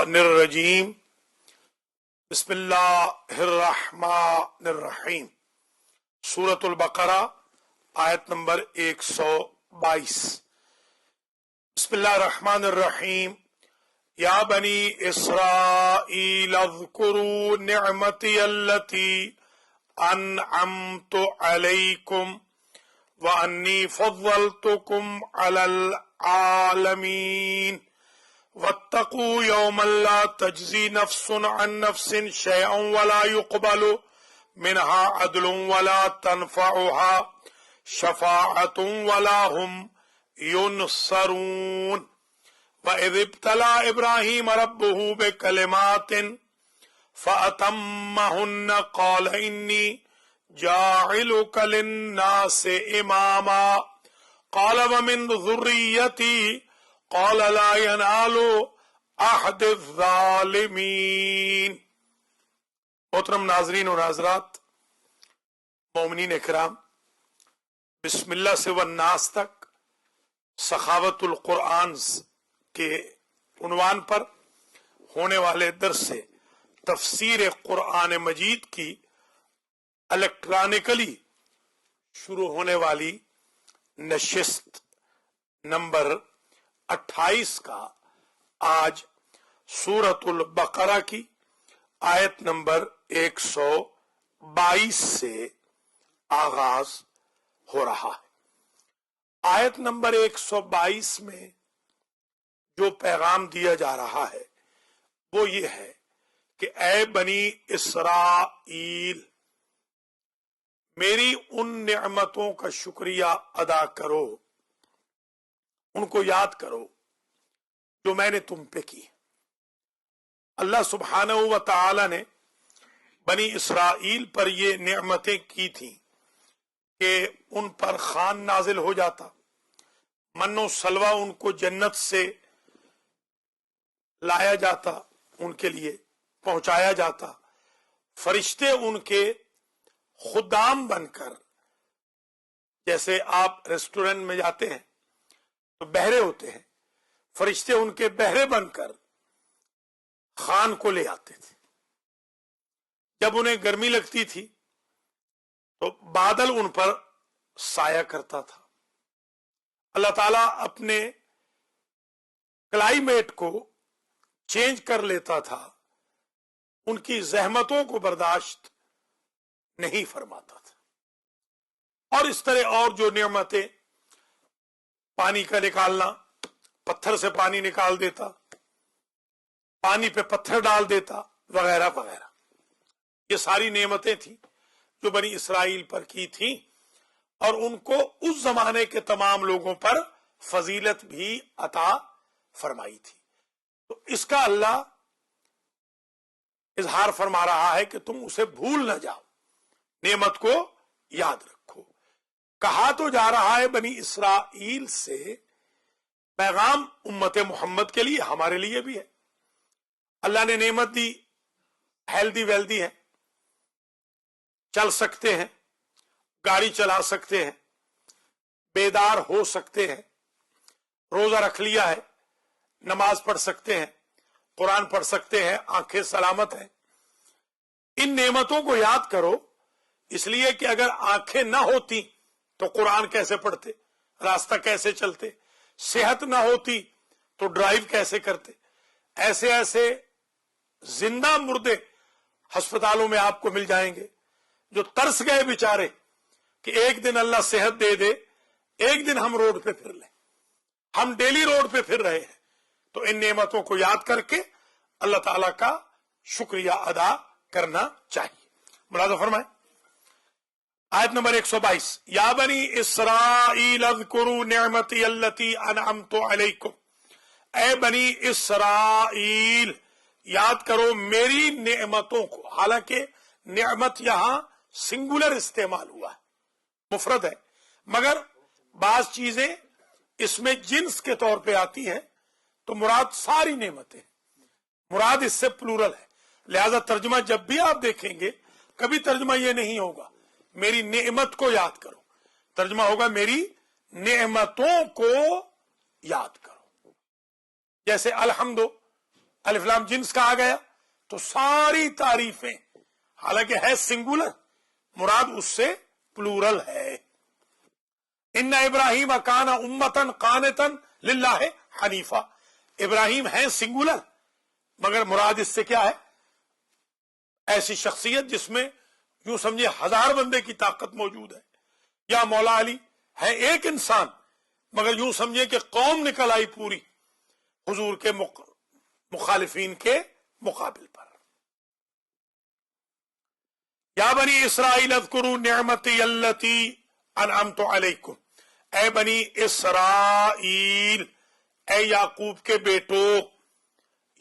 रजीम बिस्मिल्लाहिर्रहमानिर्रहीम सूरतुल बकरा आयत नंबर 122। बिस्मिल्लाहिर्रहमानिर्रहीम या बनी इसराईल अज़्कुरू निअमती अल्लती अनअमतु अलैकुम व अन्नी फज़्ज़लतुकुम अलल आलमीन वत्तकू यौमन ला तज्ज़ी नफ्सुन अन नफ्सिन शैअन वला युक़बलु मिनहा अदलुन वला तनफ़उहा शफ़ाअतुन वला हुम युनसरून व इज़ इब्तला इब्राहीम रब्बुहु बिकलिमातिन फ़अतम्महुन्न क़ाल इन्नी जाइलुका लिन्नासि इमामा क़ाल व मिन ज़ुर्रिय्यती क़ाल ला यनालु अहदिज़्ज़ालिमीन। मोहतरम नाज़रीन और नाज़रात, मोमिनीन इकराम, बिस्मिल्लाह से वन्नास तक सखावतुल कुरान के उन्वान पर होने वाले दर्स से तफसीर कुरान मजीद की इलेक्ट्रॉनिकली शुरू होने वाली नशिस्त नंबर 28 का आज सूरतुल बकरा की आयत नंबर 122 से आगाज हो रहा है। आयत नंबर 122 में जो पैगाम दिया जा रहा है वो ये है कि ऐ बनी इसराइल, मेरी उन नेमतों का शुक्रिया अदा करो, उनको याद करो जो मैंने तुम पे की। अल्लाह सुब्हानहू व तआला ने बनी इसराइल पर ये नेमतें की थी कि उन पर खान नाजिल हो जाता, मन्नो सलवा उनको जन्नत से लाया जाता, उनके लिए पहुंचाया जाता, फरिश्ते उनके खुदाम बनकर, जैसे आप रेस्टोरेंट में जाते हैं तो बहरे होते हैं, फरिश्ते उनके बहरे बनकर खान को ले आते थे। जब उन्हें गर्मी लगती थी तो बादल उन पर साया करता था। अल्लाह ताला अपने क्लाइमेट को चेंज कर लेता था, उनकी जहमतों को बर्दाश्त नहीं फरमाता था। और इस तरह और जो नेमतें, पानी का निकालना, पत्थर से पानी निकाल देता, पानी पे पत्थर डाल देता, वगैरह वगैरह, ये सारी नेमतें थी जो बनी इसराइल पर की थी और उनको उस जमाने के तमाम लोगों पर फजीलत भी अता फरमाई थी। तो इसका अल्लाह इजहार फरमा रहा है कि तुम उसे भूल न जाओ, नेमत को याद रखो। कहा तो जा रहा है बनी इसराइल से, पैगाम उम्मत मोहम्मद के लिए, हमारे लिए भी है। अल्लाह ने नेमत दी, हेल्दी वेल्दी है, चल सकते हैं, गाड़ी चला सकते हैं, बेदार हो सकते हैं, रोजा रख लिया है, नमाज पढ़ सकते हैं, कुरान पढ़ सकते हैं, आंखें सलामत हैं। इन नेमतों को याद करो, इसलिए कि अगर आंखें ना होती तो कुरान कैसे पढ़ते, रास्ता कैसे चलते, सेहत ना होती तो ड्राइव कैसे करते। ऐसे ऐसे जिंदा मुर्दे अस्पतालों में आपको मिल जाएंगे जो तरस गए बेचारे कि एक दिन अल्लाह सेहत दे दे, एक दिन हम रोड पे फिर लें। हम डेली रोड पे फिर रहे हैं। तो इन नेमतों को याद करके अल्लाह ताला का शुक्रिया अदा करना चाहिए। मुलाज़ा फरमाए आयत नंबर 122, या बनी इसराइल अज़्कुरू निअमती अल्लती अनअमतु अलैकुम, ऐ बनी इसराइल, याद करो मेरी नेमतों को। हालांकि नेमत यहां सिंगुलर इस्तेमाल हुआ है, मुफरद है, मगर बाज चीजें इसमें जिन्स के तौर पे आती हैं तो मुराद सारी नेमतें, मुराद इससे प्लूरल है। लिहाजा तर्जुमा जब भी आप देखेंगे, कभी तर्जुमा ये नहीं होगा मेरी नेमत को याद करो, तर्जुमा होगा मेरी नेमतों को याद करो। जैसे الف لام جنس کہا گیا تو ساری تعریفیں حالانکہ ہے سنگولر، مراد اس سے پلورل ہے. ان ابراہیم کان امتن قانتن للہ حنیفہ، ابراہیم ہے سنگولر مگر مراد اس سے کیا ہے؟ ایسی شخصیت جس میں یوں سمجھے 1000 بندے کی طاقت موجود ہے. یا مولا علی ہے ایک انسان مگر یوں سمجھے کہ قوم نکل آئی پوری حضور کے مخالفین کے مقابل پر. یا بنی اسرائیل اذکروا نعمتی اللتی انعمت علیکم، اے بنی اسرائیل، اے یعقوب کے بیٹو،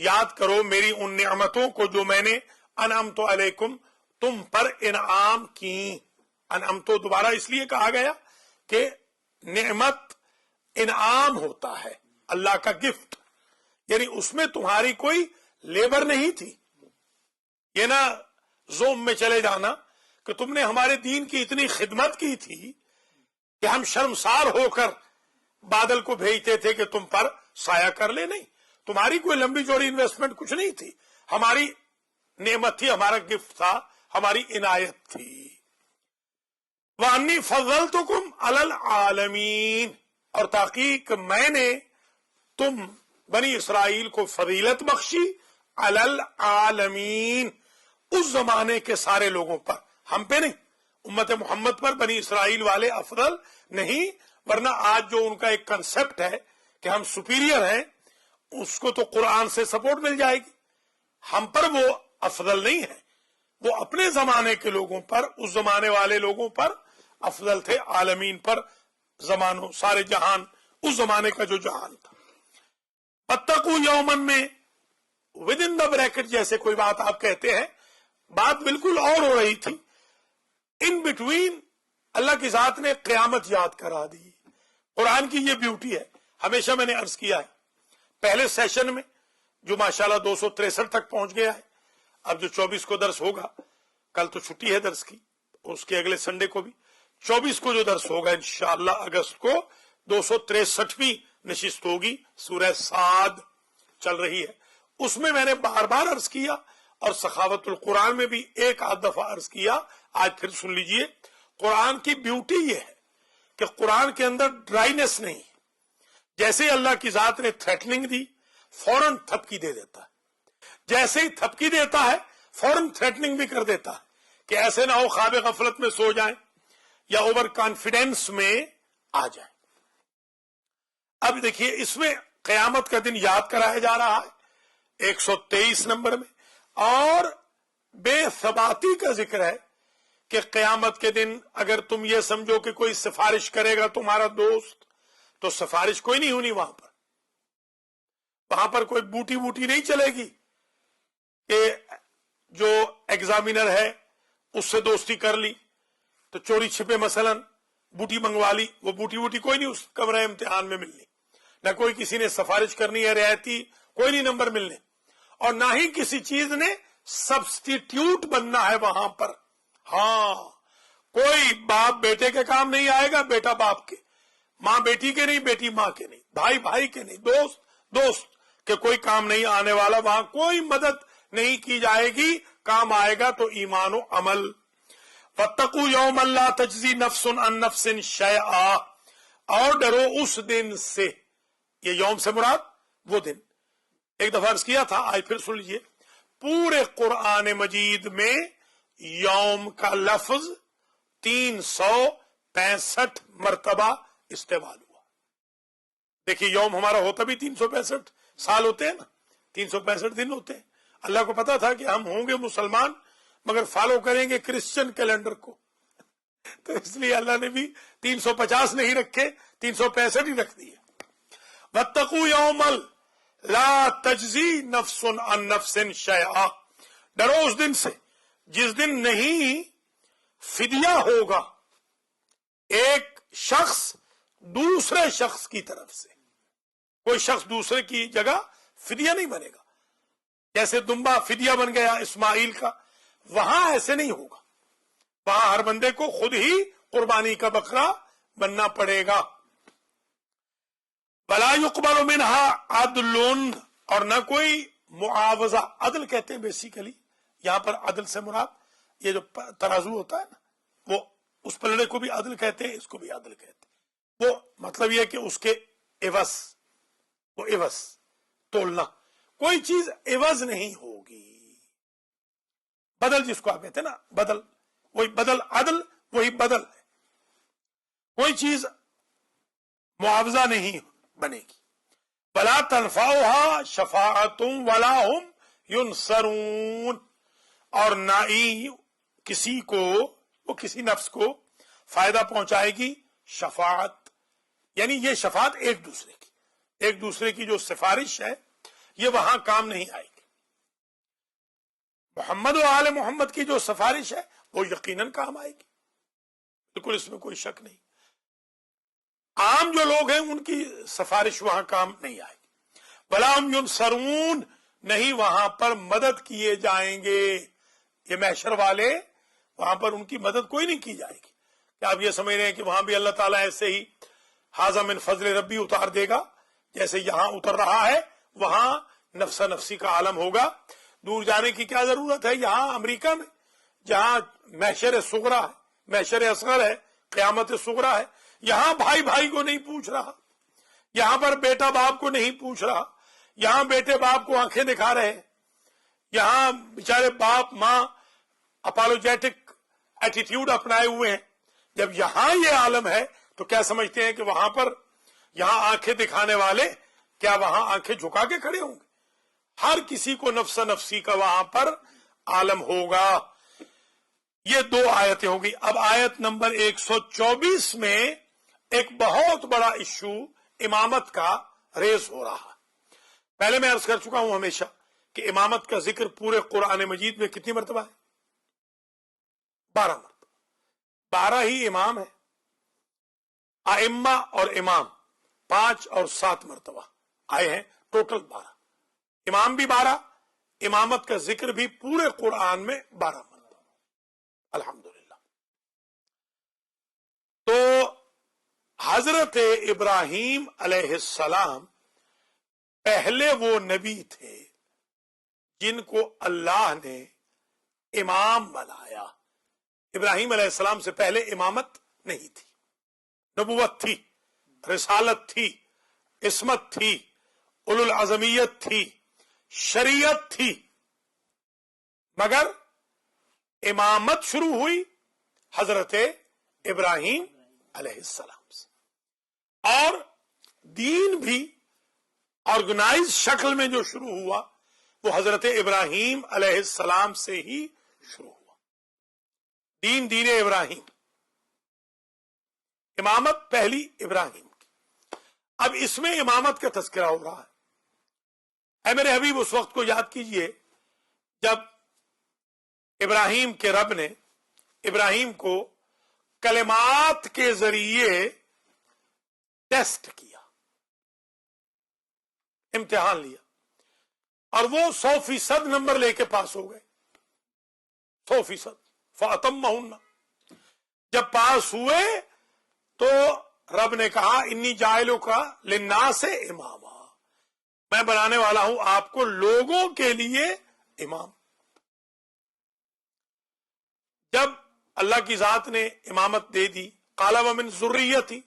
یاد کرو میری ان نعمتوں کو جو میں نے انعمت علیکم تم پر انعام کی. انعمت دوبارہ اس لیے کہا گیا کہ نعمت انعام ہوتا ہے، اللہ کا گفٹ، یعنی اس میں تمہاری کوئی لیبر نہیں تھی. یہ نہ زوم میں چلے جانا کہ تم نے ہمارے دین کی اتنی خدمت کی تھی کہ ہم شرمسار ہو کر بادل کو بھیجتے تھے کہ تم پر سایہ کر لے. نہیں، تمہاری کوئی لمبی چوڑی انویسٹمنٹ کچھ نہیں تھی، ہماری نعمت تھی، ہمارا گفٹ تھا، ہماری عنایت تھی. وَأَنِّي فَضَّلْتُكُمْ عَلَى الْعَالَمِينَ، اور تحقیق میں نے تم بنی اسرائیل کو فضیلت بخشی علی العالمین، اس زمانے کے سارے لوگوں پر، ہم پہ نہیں، امت محمد پر بنی اسرائیل والے افضل نہیں. ورنہ آج جو ان کا ایک کنسپٹ ہے کہ ہم سپیریئر ہیں، اس کو تو قرآن سے سپورٹ مل جائے گی. ہم پر وہ افضل نہیں ہے، وہ اپنے زمانے کے لوگوں پر، اس زمانے والے لوگوں پر افضل تھے، عالمین پر، زمانوں، سارے جہان، اس زمانے کا جو جہان تھا. اتقوا یومن میں ود ان دا بریکٹ جیسے کوئی بات آپ کہتے ہیں، بات بالکل اور ہو رہی تھی. ان بٹوین اللہ کی ذات نے قیامت یاد کرا دی. قرآن کی یہ بیوٹی ہے. ہمیشہ میں نے عرض کیا ہے پہلے سیشن میں جو ماشاءاللہ 263 تک پہنچ گیا ہے، اب جو 24 کو درس ہوگا، کل تو چھٹی ہے درس کی، اس کے اگلے سنڈے کو بھی 24 کو جو درس ہوگا انشاءاللہ اگست کو 263ویں نشست ہوگی. سورہ صاد چل رہی ہے، اس میں نے بار بار عرض کیا اور سخاوت القرآن میں بھی ایک آدھ دفعہ عرض کیا، آج پھر سن لیجئے. قرآن کی بیوٹی یہ ہے کہ قرآن کے اندر ڈرائینس نہیں. جیسے اللہ کی ذات نے تھریٹننگ دی، فوراً تھپکی دے دیتا ہے. جیسے ہی تھپکی دیتا ہے فوراً تھریٹننگ بھی کر دیتا ہے کہ ایسے نہ ہو خواب غفلت میں سو جائیں یا اوور کانفیڈنس میں آ جائیں. اب دیکھیے اس میں قیامت کا دن یاد کرایا جا رہا ہے 123 نمبر میں، اور بے ثباتی کا ذکر ہے کہ قیامت کے دن اگر تم یہ سمجھو کہ کوئی سفارش کرے گا تمہارا دوست، تو سفارش کوئی نہیں ہونی وہاں پر. وہاں پر کوئی بوٹی ووٹی نہیں چلے گی کہ جو ایگزامینر ہے اس سے دوستی کر لی تو چوری چھپے مثلا بوٹی منگوا لی، وہ بوٹی ووٹی کوئی نہیں اس کمرہ امتحان میں ملنی. نہ کوئی کسی نے سفارش کرنی ہے رعایتی، کوئی نہیں نمبر ملنے، اور نہ ہی کسی چیز نے سبسٹیٹیوٹ بننا ہے وہاں پر. ہاں، کوئی باپ بیٹے کے کام نہیں آئے گا، بیٹا باپ کے، ماں بیٹی کے نہیں، بیٹی ماں کے نہیں، بھائی بھائی کے نہیں، دوست دوست کے کوئی کام نہیں آنے والا. وہاں کوئی مدد نہیں کی جائے گی، کام آئے گا تو ایمان و عمل. وَاتَّقُوا يَوْمًا لَا تَجْزِي نَفْسٌ عَن نَفْسٍ شَيْئًا، اور ڈرو اس دن سے. یہ یوم سے مراد وہ دن، ایک دفعہ عرض کیا تھا، آج پھر سن لیجیے. پورے قرآن مجید میں یوم کا لفظ 365 مرتبہ استعمال ہوا. دیکھیے یوم ہمارا ہوتا بھی 365 سال ہوتے ہیں نا، 365 دن ہوتے ہیں. اللہ کو پتا تھا کہ ہم ہوں گے مسلمان مگر فالو کریں گے کرسچن کیلنڈر کو، تو اس لیے اللہ نے بھی 350 نہیں رکھے، 365 ہی رکھ دیے. وَاتَّقُوا يَوْمًا لَا تَجْزِي نَفْسٌ عَن نَفْسٍ شَيْئًا، ڈرو اس دن سے جس دن نہیں فدیہ ہوگا ایک شخص دوسرے شخص کی طرف سے. کوئی شخص دوسرے کی جگہ فدیہ نہیں بنے گا. جیسے دمبا فدیہ بن گیا اسماعیل کا، وہاں ایسے نہیں ہوگا. وہاں ہر بندے کو خود ہی قربانی کا بکرا بننا پڑے گا. وَلَا يُقْبَلُ مِنْهَا عَدْلٌ، اور نہ کوئی मुआवजा अदल कहते हैं बेसिकली। यहां पर अदल से मुराद ये जो तराजू होता है ना, वो उस पलड़े को भी अदल कहते हैं, इसको भी अदल कहते हैं। वो मतलब ये कि उसके एवज, वो एवज तोलना, कोई चीज एवज नहीं होगी। बदल जिसको आप कहते हैं ना, बदल, वही बदल, अदल वही बदल है। कोई चीज मुआवजा नहीं बनेगी। वला तनफाउहा शफाअतुम वला हुम युनसरून, और ना ही किसी को, वो किसी नफ्स को फायदा पहुंचाएगी शफाअत, यानी ये शफाअत एक दूसरे की जो सिफारिश है ये वहां काम नहीं आएगी। मोहम्मद और आले मोहम्मद की जो सिफारिश है वो यकीनन काम आएगी, बिल्कुल इसमें कोई शक नहीं। आम जो लोग हैं उनकी सिफारिश वहां काम नहीं आएगी। वला हुम युनसरून, नहीं वहां पर मदद किए जाएंगे। ये महशर वाले, वहां पर उनकी मदद कोई नहीं की जाएगी। क्या आप ये समझ रहे हैं कि वहां भी अल्लाह ताला ऐसे ही हाज़ा मिन फजल रब्बी उतार देगा, जैसे यहां उतर रहा है वहां नफ्सा नफ्सी का आलम होगा? दूर जाने की क्या जरूरत है। यहां अमेरिका में जहां महशर सुगरा है, महशर असगर है, क़यामत सुगरा है, यहां भाई भाई को नहीं पूछ रहा, यहां पर बेटा बाप को नहीं पूछ रहा, यहां बेटे बाप को आंखें दिखा रहे हैं, यहां बेचारे बाप मां अपोलोजेटिक एटीट्यूड अपनाए हुए हैं। जब यहां ये आलम है तो क्या समझते हैं कि वहां पर, यहां आंखें दिखाने वाले क्या वहां आंखें झुका के खड़े होंगे? हर किसी को नफ्सा नफ्सी का वहां पर आलम होगा। ये दो आयतें होगी। अब आयत नंबर 124 में एक बहुत बड़ा इश्यू इमामत का रेस हो रहा है। पहले मैं अर्ज कर चुका हूं हमेशा कि इमामत का जिक्र पूरे कुरान मजीद में कितनी मरतबा है? 12 मरतबा। 12 ही इमाम है। आइम्मा और इमाम 5 और 7 मरतबा आए हैं, टोटल 12। इमाम भी 12, इमामत का जिक्र भी पूरे कुरान में 12 मरतबा, अल्हम्दुलिल्लाह। तो हजरत इब्राहीम अलैहिस्सलाम पहले वो नबी थे जिनको अल्लाह ने इमाम बनाया। इब्राहीम अलैहिस्सलाम से पहले इमामत नहीं थी, नबुवत थी, रिसालत थी, इस्मत थी, उलुल अज़मियत थी, शरीयत थी, मगर इमामत शुरू हुई हजरत इब्राहीम अलैहिस्सलाम से। और दीन भी ऑर्गेनाइज शक्ल में जो शुरू हुआ वो हजरत इब्राहीम अलैहिस्सलाम से ही शुरू हुआ। दीन इब्राहीम, इमामत पहली इब्राहीम की। अब इसमें इमामत का तज़किरा हो रहा है। ऐ मेरे हबीब, उस वक्त को याद कीजिए जब इब्राहीम के रब ने इब्राहीम को कलिमात के जरिए टेस्ट किया, इम्तिहान लिया, और वो 100% नंबर लेके पास हो गए। 100%। फ़अतम्महुन्ना, जब पास हुए तो रब ने कहा इन्नी जाइलुका लिन्नासे इमामा, मैं बनाने वाला हूं आपको लोगों के लिए इमाम। जब अल्लाह की जात ने इमामत दे दी, काला व मिन ज़ुर्रियती,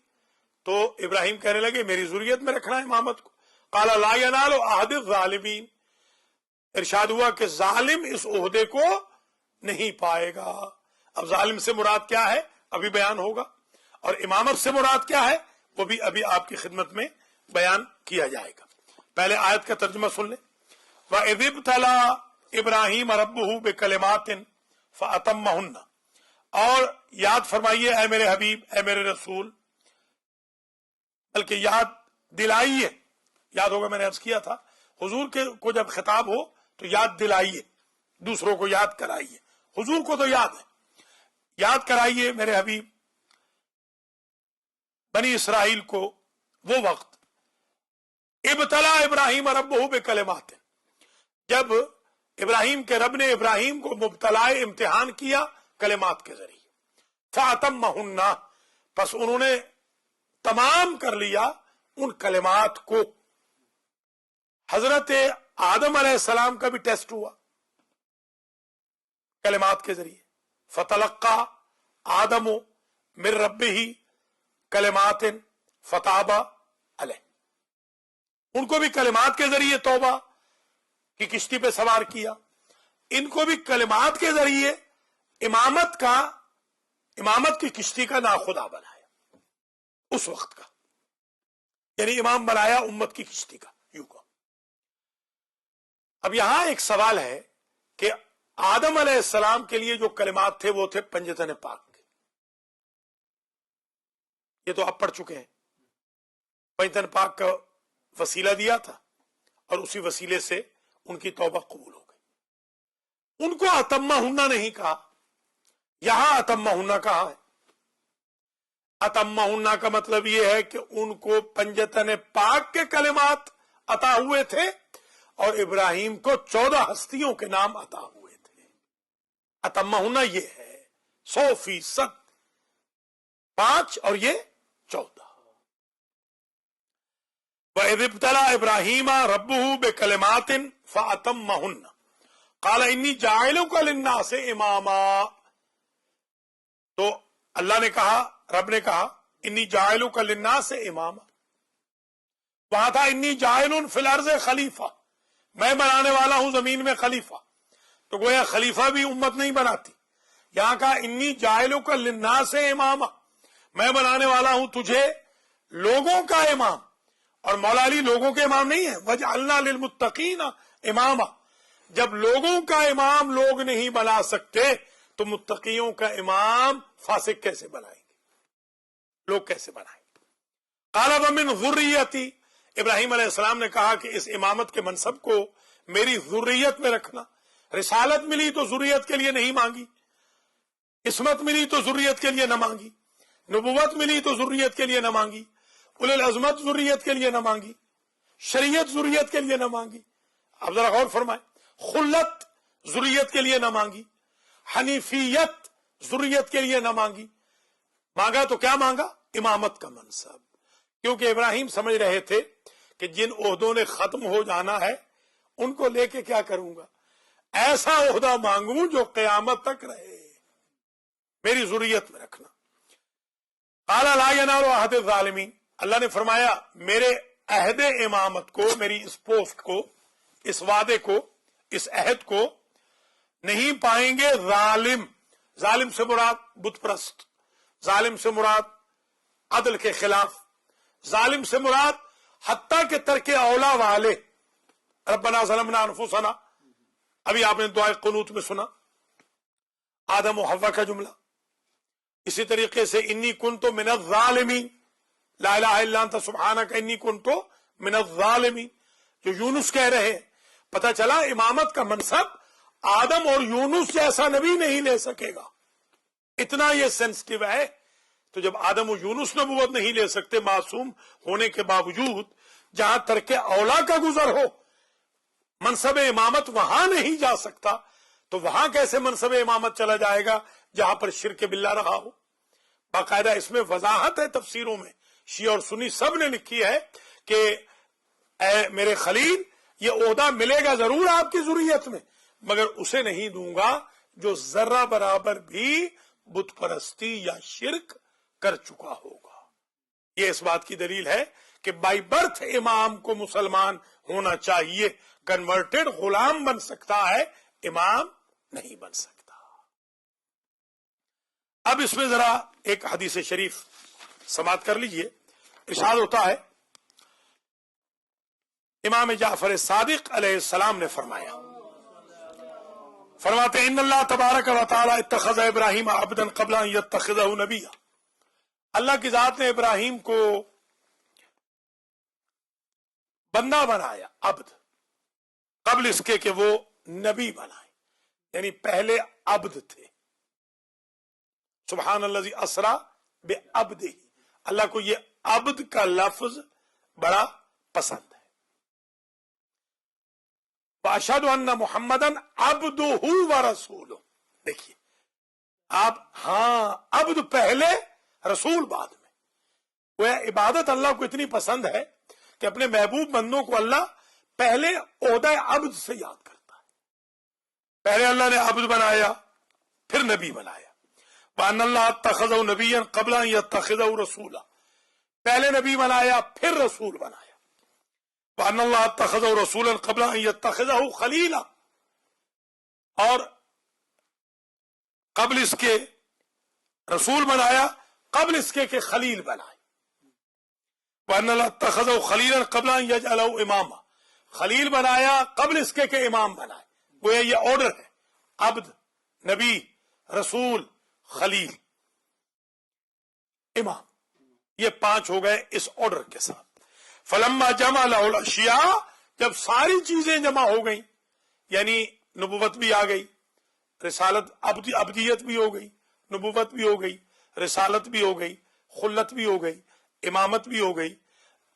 तो इब्राहीम कहने लगे मेरी ज़ुर्रियत में रखना इमामत को। काला ला यनालु अहदिज़ ज़ालिमीन, इरशाद हुआ कि जालिम इस ओहदे को नहीं पाएगा। अब जालिम से मुराद क्या है अभी बयान होगा, और इमामत से मुराद क्या है वो भी अभी आपकी खिदमत में बयान किया जाएगा। पहले आयत का तर्जुमा सुन ले। व इज़ इब्तला इब्राहीम रब्बुहु बिकलिमातिन फ़अतम्महुन्ना, और याद फरमाइए ऐ मेरे हबीब, ऐ मेरे रसूल, बल्कि याद दिलाइए। याद होगा मैंने अर्ज किया था, हुजूर के को जब खिताब हो तो याद दिलाइए, दूसरों को याद कराइए। हुजूर को तो याद है, याद कराइए मेरे हबीब बनी इसराइल को वो वक्त, इब्तला इब्राहीम रब्बुहु बिकलिमातिन, जब इब्राहीम के रब ने इब्राहीम को मुब्तलाए इम्तिहान किया कलिमात के जरिए। फ़अतम्महुन्ना, बस उन्होंने तमाम कर लिया उन कलिमात को। हजरत आदम अलैहिस्सलाम का भी टेस्ट हुआ कलिमात के जरिए, फतलक्का आदमो मिर रब्बिही कलिमातिन फताबा अलैह, उनको भी कलिमात के जरिए तौबा की किश्ती पे सवार किया, इनको भी कलिमात के जरिए इमामत की किश्ती का नाखुदा बनाया उस वक्त का, यानी इमाम बनाया उम्मत की किश्ती का, यूं को। अब यहां एक सवाल है कि आदम अलैहिस्सलाम के लिए जो कलिमात थे वो थे पंजतन पाक के, ये तो आप पढ़ चुके हैं। पंजतन पाक का वसीला दिया था और उसी वसीले से उनकी तौबा कबूल हो गई। उनको अतम्मा हुन्ना नहीं कहा, यहां अतम्मा हुन्ना कहा है। अतम्मा हुन्ना का मतलब यह है कि उनको पंजतन पाक के कलिमात अता हुए थे और इब्राहिम को 14 हस्तियों के नाम अता हुए थे। अतम्मा हुन्ना यह है 100% 5 और ये 14। वइज़ इब्तला इब्राहीम रब्बुहु बिकलिमातिन फअतम्महुन्ना क़ाल इन्नी जाइलुका लिन्नासि इमामा। तो अल्लाह ने कहा, रब ने कहा इन्नी जाइलुका लिन्नासि इमामा, वहां था इन्नी जाइलुन फिल अर्ज़ खलीफा, मैं बनाने वाला हूं जमीन में खलीफा, तो गोया खलीफा भी उम्मत नहीं बनाती। यहां कहा इन्नी जाइलुका लिन्नासि इमामा, मैं बनाने वाला हूं तुझे लोगों का इमाम। और मौला अली लोगों के इमाम नहीं है, वजअलना लिलमुत्तकीना इमामा। जब लोगों का इमाम लोग नहीं बना सकते तो मुत्तकियों का इमाम फासिक कैसे बनाएंगे, लोग कैसे बनाएंगे। क़ाला व मिन ज़ुर्रियती, इब्राहिम अलैहिस्सलाम ने कहा कि इस इमामत के मनसब को मेरी ज़ुर्रियत में रखना। रिसालत मिली तो ज़ुर्रियत के लिए नहीं मांगी, इस्मत मिली तो ज़ुर्रियत के लिए न मांगी, नबुवत मिली तो ज़ुर्रियत के लिए न मांगी, उलुल अज़मत ज़ुर्रियत के लिए न मांगी, शरीयत ज़ुर्रियत के लिए न मांगी। अब जरा गौर फरमाए, खुल्लत ज़ुर्रियत के लिए न मांगी, हनीफियत ज़ुर्रियत के लिए न मांगी, मांगा तो क्या मांगा, इमामत का मनसब। क्योंकि इब्राहिम समझ रहे थे कि जिन ओहदों ने खत्म हो जाना है उनको लेके क्या करूंगा, ऐसा ओहदा मांगू जो कयामत तक रहे, मेरी ज़ुर्रियत में रखना। क़ाला ला यनालु अहद ज़ालिमीन, अल्लाह ने फरमाया मेरे अहद इमामत को, मेरी इस पोस्ट को, इस वादे को, इस अहद को नहीं पाएंगे जालिम। जालिम से मुराद बुत परस्त, जालिम से मुराद अदल के खिलाफ, जालिम से मुराद हत्ता के तरके औला वाले। रब्बना ज़लमना अनफुसना, अभी आपने दुआ कुनूत में सुना आदम और हव्वा का जुमला। इसी तरीके से इन्नी कुन्तु मिनज़ ज़ालिमीन, ला इलाहा इल्ला अंता सुब्हानका इन्नी कुन्तु मिनज़ ज़ालिमीन, जो यूनुस कह रहे हैं। पता चला इमामत का मनसब आदम और यूनुस जैसा नबी नहीं ले सकेगा, इतना ये सेंसिटिव है। तो जब आदम और यूनुस नबूवत नहीं ले सकते मासूम होने के बावजूद, जहां तरके औला का गुजर हो, मनसब इमामत वहां नहीं जा सकता, तो वहां कैसे मनसब इमामत चला जाएगा जहां पर शिर्क बिल्ला रहा हो। बाकायदा इसमें वजाहत है तफसीरों में, शिया और सुन्नी सब ने लिखी है कि ऐ मेरे खलील, ये ओहदा मिलेगा जरूर आपकी ज़ुर्रियत में, मगर उसे नहीं दूंगा जो जर्रा बराबर भी बुत परस्ती या शिर्क कर चुका होगा। ये इस बात की दलील है कि बाई बर्थ इमाम को मुसलमान होना चाहिए, कन्वर्टेड गुलाम बन सकता है, इमाम नहीं बन सकता। अब इसमें जरा एक हदीस शरीफ समात कर लीजिए। इरशाद होता है, इमाम जाफर सादिक अलैहिस्सलाम ने फरमाया, फरमाते इन्नल्लाह तबारक व तआला इत्तखज़ इब्राहीम अब्दन क़ब्ल अन यत्तखिज़हु नबिय्या, अल्लाह की जात ने इब्राहिम को बंदा बनाया, अब्द, कबल इसके कि वो नबी बनाए, यानी पहले अब्द थे। सुब्हानल्लाज़ी असरा बे अब्दिही, अल्लाह को ये अब्द का लफ्ज बड़ा पसंद है। अशहदु अन्ना मुहम्मदन अब्दुहु व रसूलुहु, देखिए आप, हाँ अब्द पहले रसूल बाद में। वह इबादत अल्लाह को इतनी पसंद है कि अपने महबूब बंदों को अल्लाह پہلے عہدہ عبد سے یاد کرتا ہے. پہلے اللہ نے عبد بنایا پھر نبی بنایا. وَأَنَّ اللَّهَ اتَّخَذَهُ نَبِيًّا قَبْلَ أَن يَتَّخِذَهُ رَسُولًا, پہلے نبی بنایا پھر رسول بنایا. وَأَنَّ اللَّهَ اتَّخَذَهُ رَسُولًا قَبْلَ أَن يَتَّخِذَهُ خَلِيلًا, اور قبل اس کے رسول بنایا قبل اس کے کہ خلیل بنائے. وَأَنَّ اللَّهَ اتَّخَذَهُ خَلِيلًا قَبْلَ أَن يَجْعَلَهُ إِمَامًا, خلیل بنایا قبل اس کے کہ امام بنائے. گویا یہ آرڈر ہے, عبد, نبی, رسول, خلیل, امام, یہ 5 ہو گئے اس آرڈر کے ساتھ. فلما جمع له الاشیاء, جب ساری چیزیں جمع ہو گئیں, یعنی نبوت بھی آ گئی, رسالت, ابدیت بھی ہو گئی, نبوت بھی ہو گئی, رسالت بھی ہو گئی, خلت بھی ہو گئی, امامت بھی ہو گئی,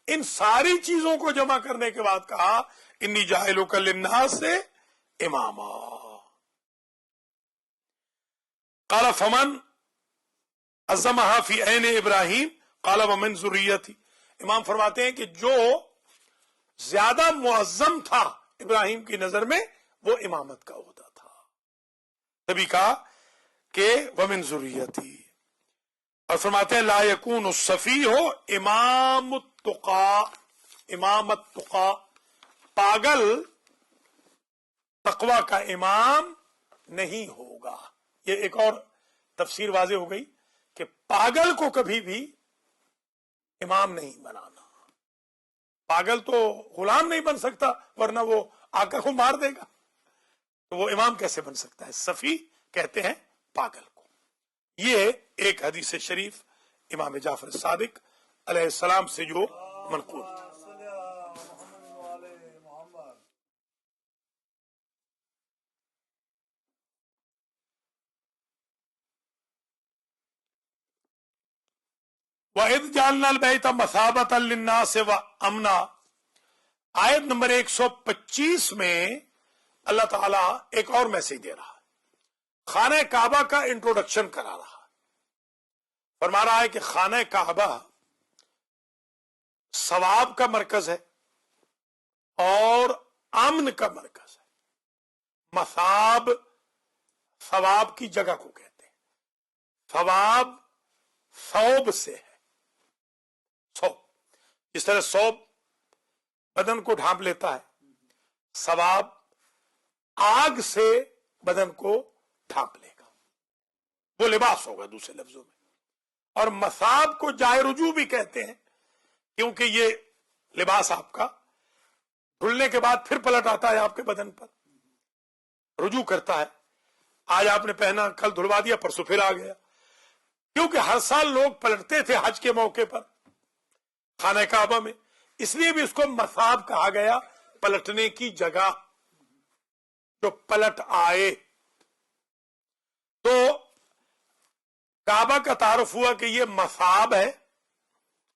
ان ساری چیزوں کو جمع کرنے کے بعد کہا انی جاعلک للناس سے اماما. قال فمن عظمها فی عین ابراہیم قال ومن ذریتی. امام فرماتے ہیں کہ جو زیادہ معظم تھا ابراہیم کی نظر میں وہ امامت کا عہدہ تھا. تبھی کہا کہ ومن ذریتی, اور فرماتے ہیں لا یکون السفیہ امام التقا, امام التقا, پاگل تقوی کا امام نہیں ہوگا. یہ ایک اور تفسیر واضح ہو گئی کہ پاگل کو کبھی بھی امام نہیں بنانا. پاگل تو غلام نہیں بن سکتا, ورنہ وہ آ کر کو مار دے گا, تو وہ امام کیسے بن سکتا ہے؟ صفی کہتے ہیں پاگل کو. یہ ایک حدیث شریف امام جعفر صادق علیہ السلام سے جو منقول تھی. وَإِذْ جَعَلْنَا الْبَيْتَ مَثَابَةً لِلنَّاسِ وَأَمْنًا, آیت نمبر 125 میں اللہ تعالیٰ ایک اور میسج دے رہا ہے, خانہ کعبہ کا انٹروڈکشن کرا رہا ہے. فرما رہا ہے کہ خانہ کعبہ ثواب کا مرکز ہے اور امن کا مرکز ہے. مثاب ثواب کی جگہ کو کہتے ہیں. ثواب ثوب سے ہے, ثوب, اس طرح ثوب بدن کو ڈھانپ لیتا ہے, ثواب آگ سے بدن کو ڈھانپ لے گا, وہ لباس ہوگا دوسرے لفظوں میں. اور مثاب کو جائے رجوع بھی کہتے ہیں, کیونکہ یہ لباس آپ کا دھلنے کے بعد پھر پلٹ آتا ہے آپ کے بدن پر, رجوع کرتا ہے. آج آپ نے پہنا, کل دھلوا دیا, پرسوں پھر آ گیا, کیونکہ ہر سال لوگ پلٹتے تھے حج کے موقع پر خانہ کعبہ میں, اس لیے بھی اس کو مثاب کہا گیا, پلٹنے کی جگہ, جو پلٹ آئے. تو کعبہ کا تعارف ہوا کہ یہ مثاب ہے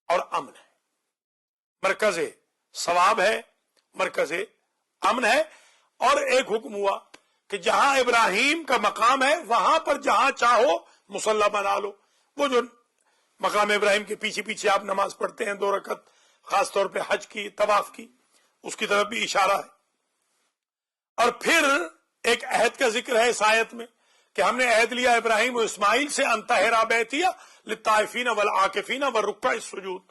اور امن ہے, مرکز ثواب ہے, مرکز امن ہے. اور ایک حکم ہوا کہ جہاں ابراہیم کا مقام ہے وہاں پر جہاں چاہو مصلی بنا لو. وہ جو مقام ابراہیم کے پیچھے پیچھے آپ نماز پڑھتے ہیں 2 رکعت, خاص طور پہ حج کی, طواف کی, اس کی طرف بھی اشارہ ہے. اور پھر ایک عہد کا ذکر ہے اس آیت میں کہ ہم نے عہد لیا ابراہیم و اسماعیل سے ان طہرا بیتی للطائفین والعاکفین والرکع السجود,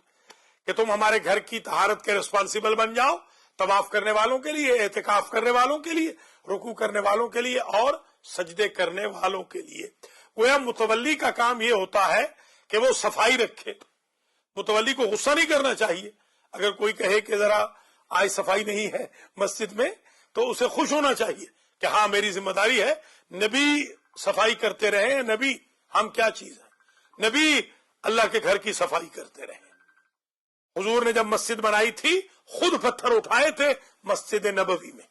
کہ تم ہمارے گھر کی طہارت کے ریسپانسبل بن جاؤ, طواف کرنے والوں کے لیے, اعتکاف کرنے والوں کے لیے, رکوع کرنے والوں کے لیے اور سجدے کرنے والوں کے لیے. گویا متولی کا کام یہ ہوتا ہے کہ وہ صفائی رکھے. متولی کو غصہ نہیں کرنا چاہیے اگر کوئی کہے کہ ذرا آج صفائی نہیں ہے مسجد میں, تو اسے خوش ہونا چاہیے کہ ہاں میری ذمہ داری ہے. نبی صفائی کرتے رہے, نبی ہم کیا چیز ہے, نبی اللہ کے گھر کی صفائی کرتے رہے. حضور نے جب مسجد بنائی تھی خود پتھر اٹھائے تھے مسجد نبوی میں.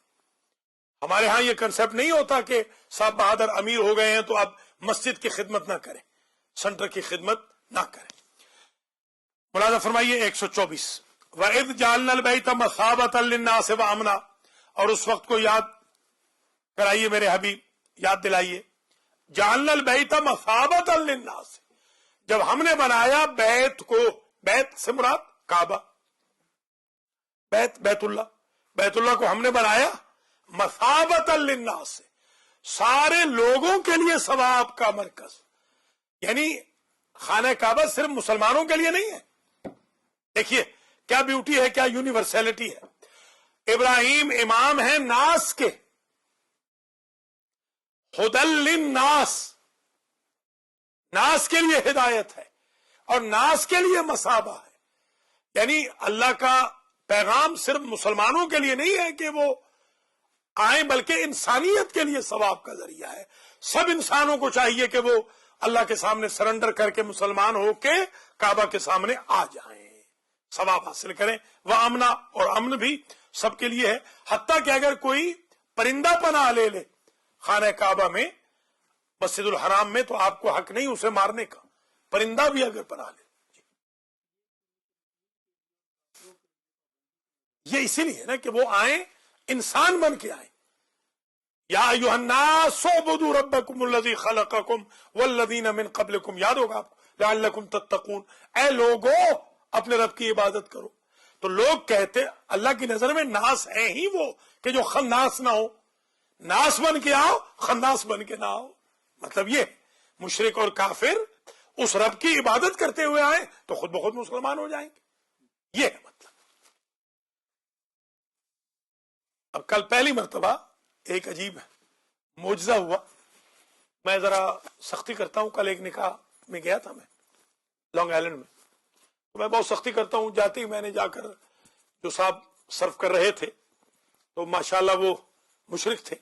ہمارے ہاں یہ کنسپٹ نہیں ہوتا کہ صاحب بہادر امیر ہو گئے ہیں تو اب مسجد کی خدمت نہ کریں, سینٹر کی خدمت نہ کریں. ملاحظہ فرمائیے 124, وَإِذْ جَعَلْنَا الْبَيْتَ مَثَابَةً لِلنَّاسِ وَأَمْنًا, اور اس وقت کو یاد کرائیے میرے حبیب, یاد دلائیے. جَعَلْنَا الْبَيْتَ مَثَابَةً لِلنَّاسِ, جب ہم نے بنایا بیت کو, بیت سے مراد کعبہ, بیت اللہ, بیت اللہ کو ہم نے بنایا مثابۃ للناس سے، سارے لوگوں کے لیے ثواب کا مرکز، یعنی خانہ کعبہ صرف مسلمانوں کے لیے نہیں ہے. دیکھیے کیا بیوٹی ہے، کیا یونیورسلٹی ہے. ابراہیم امام ہیں ناس کے، ہدی للناس، ناس کے لیے ہدایت ہے اور ناس کے لیے مثابہ ہے. یعنی اللہ کا پیغام صرف مسلمانوں کے لیے نہیں ہے کہ وہ آئیں، بلکہ انسانیت کے لیے ثواب کا ذریعہ ہے. سب انسانوں کو چاہیے کہ وہ اللہ کے سامنے سرنڈر کر کے مسلمان ہو کے کعبہ کے سامنے آ جائیں، ثواب حاصل کریں. وہ امنا، اور امن بھی سب کے لیے ہے. حتیٰ کہ اگر کوئی پرندہ پناہ لے لے خانہ کعبہ میں، مسجد الحرام میں، تو آپ کو حق نہیں اسے مارنے کا، پرندہ بھی اگر پناہ لے. یہ اسی لیے نا کہ وہ آئیں، انسان بن کے آئیں. یا ایھا الناس اعبدوا ربکم الذی خلقکم والذین من قبلکم، یاد ہوگا آپ کو، لعلکم تتقون، اے لوگو اپنے رب کی عبادت کرو. تو لوگ کہتے اللہ کی نظر میں ناس ہیں ہی وہ کہ جو خناس نہ ہو. ناس بن کے آؤ، خناس بن کے نہ آؤ. مطلب یہ مشرک اور کافر اس رب کی عبادت کرتے ہوئے آئیں تو خود بخود مسلمان ہو جائیں گے. یہ ہے مطلب. اب کل پہلی مرتبہ ایک عجیب معجزہ ہوا. میں ذرا سختی کرتا ہوں، کل ایک نکاح میں گیا تھا میں لانگ آئلینڈ میں، تو میں بہت سختی کرتا ہوں. جاتے ہی میں نے جا کر جو صاحب سرو کر رہے تھے تو ماشاءاللہ وہ مشرک تھے.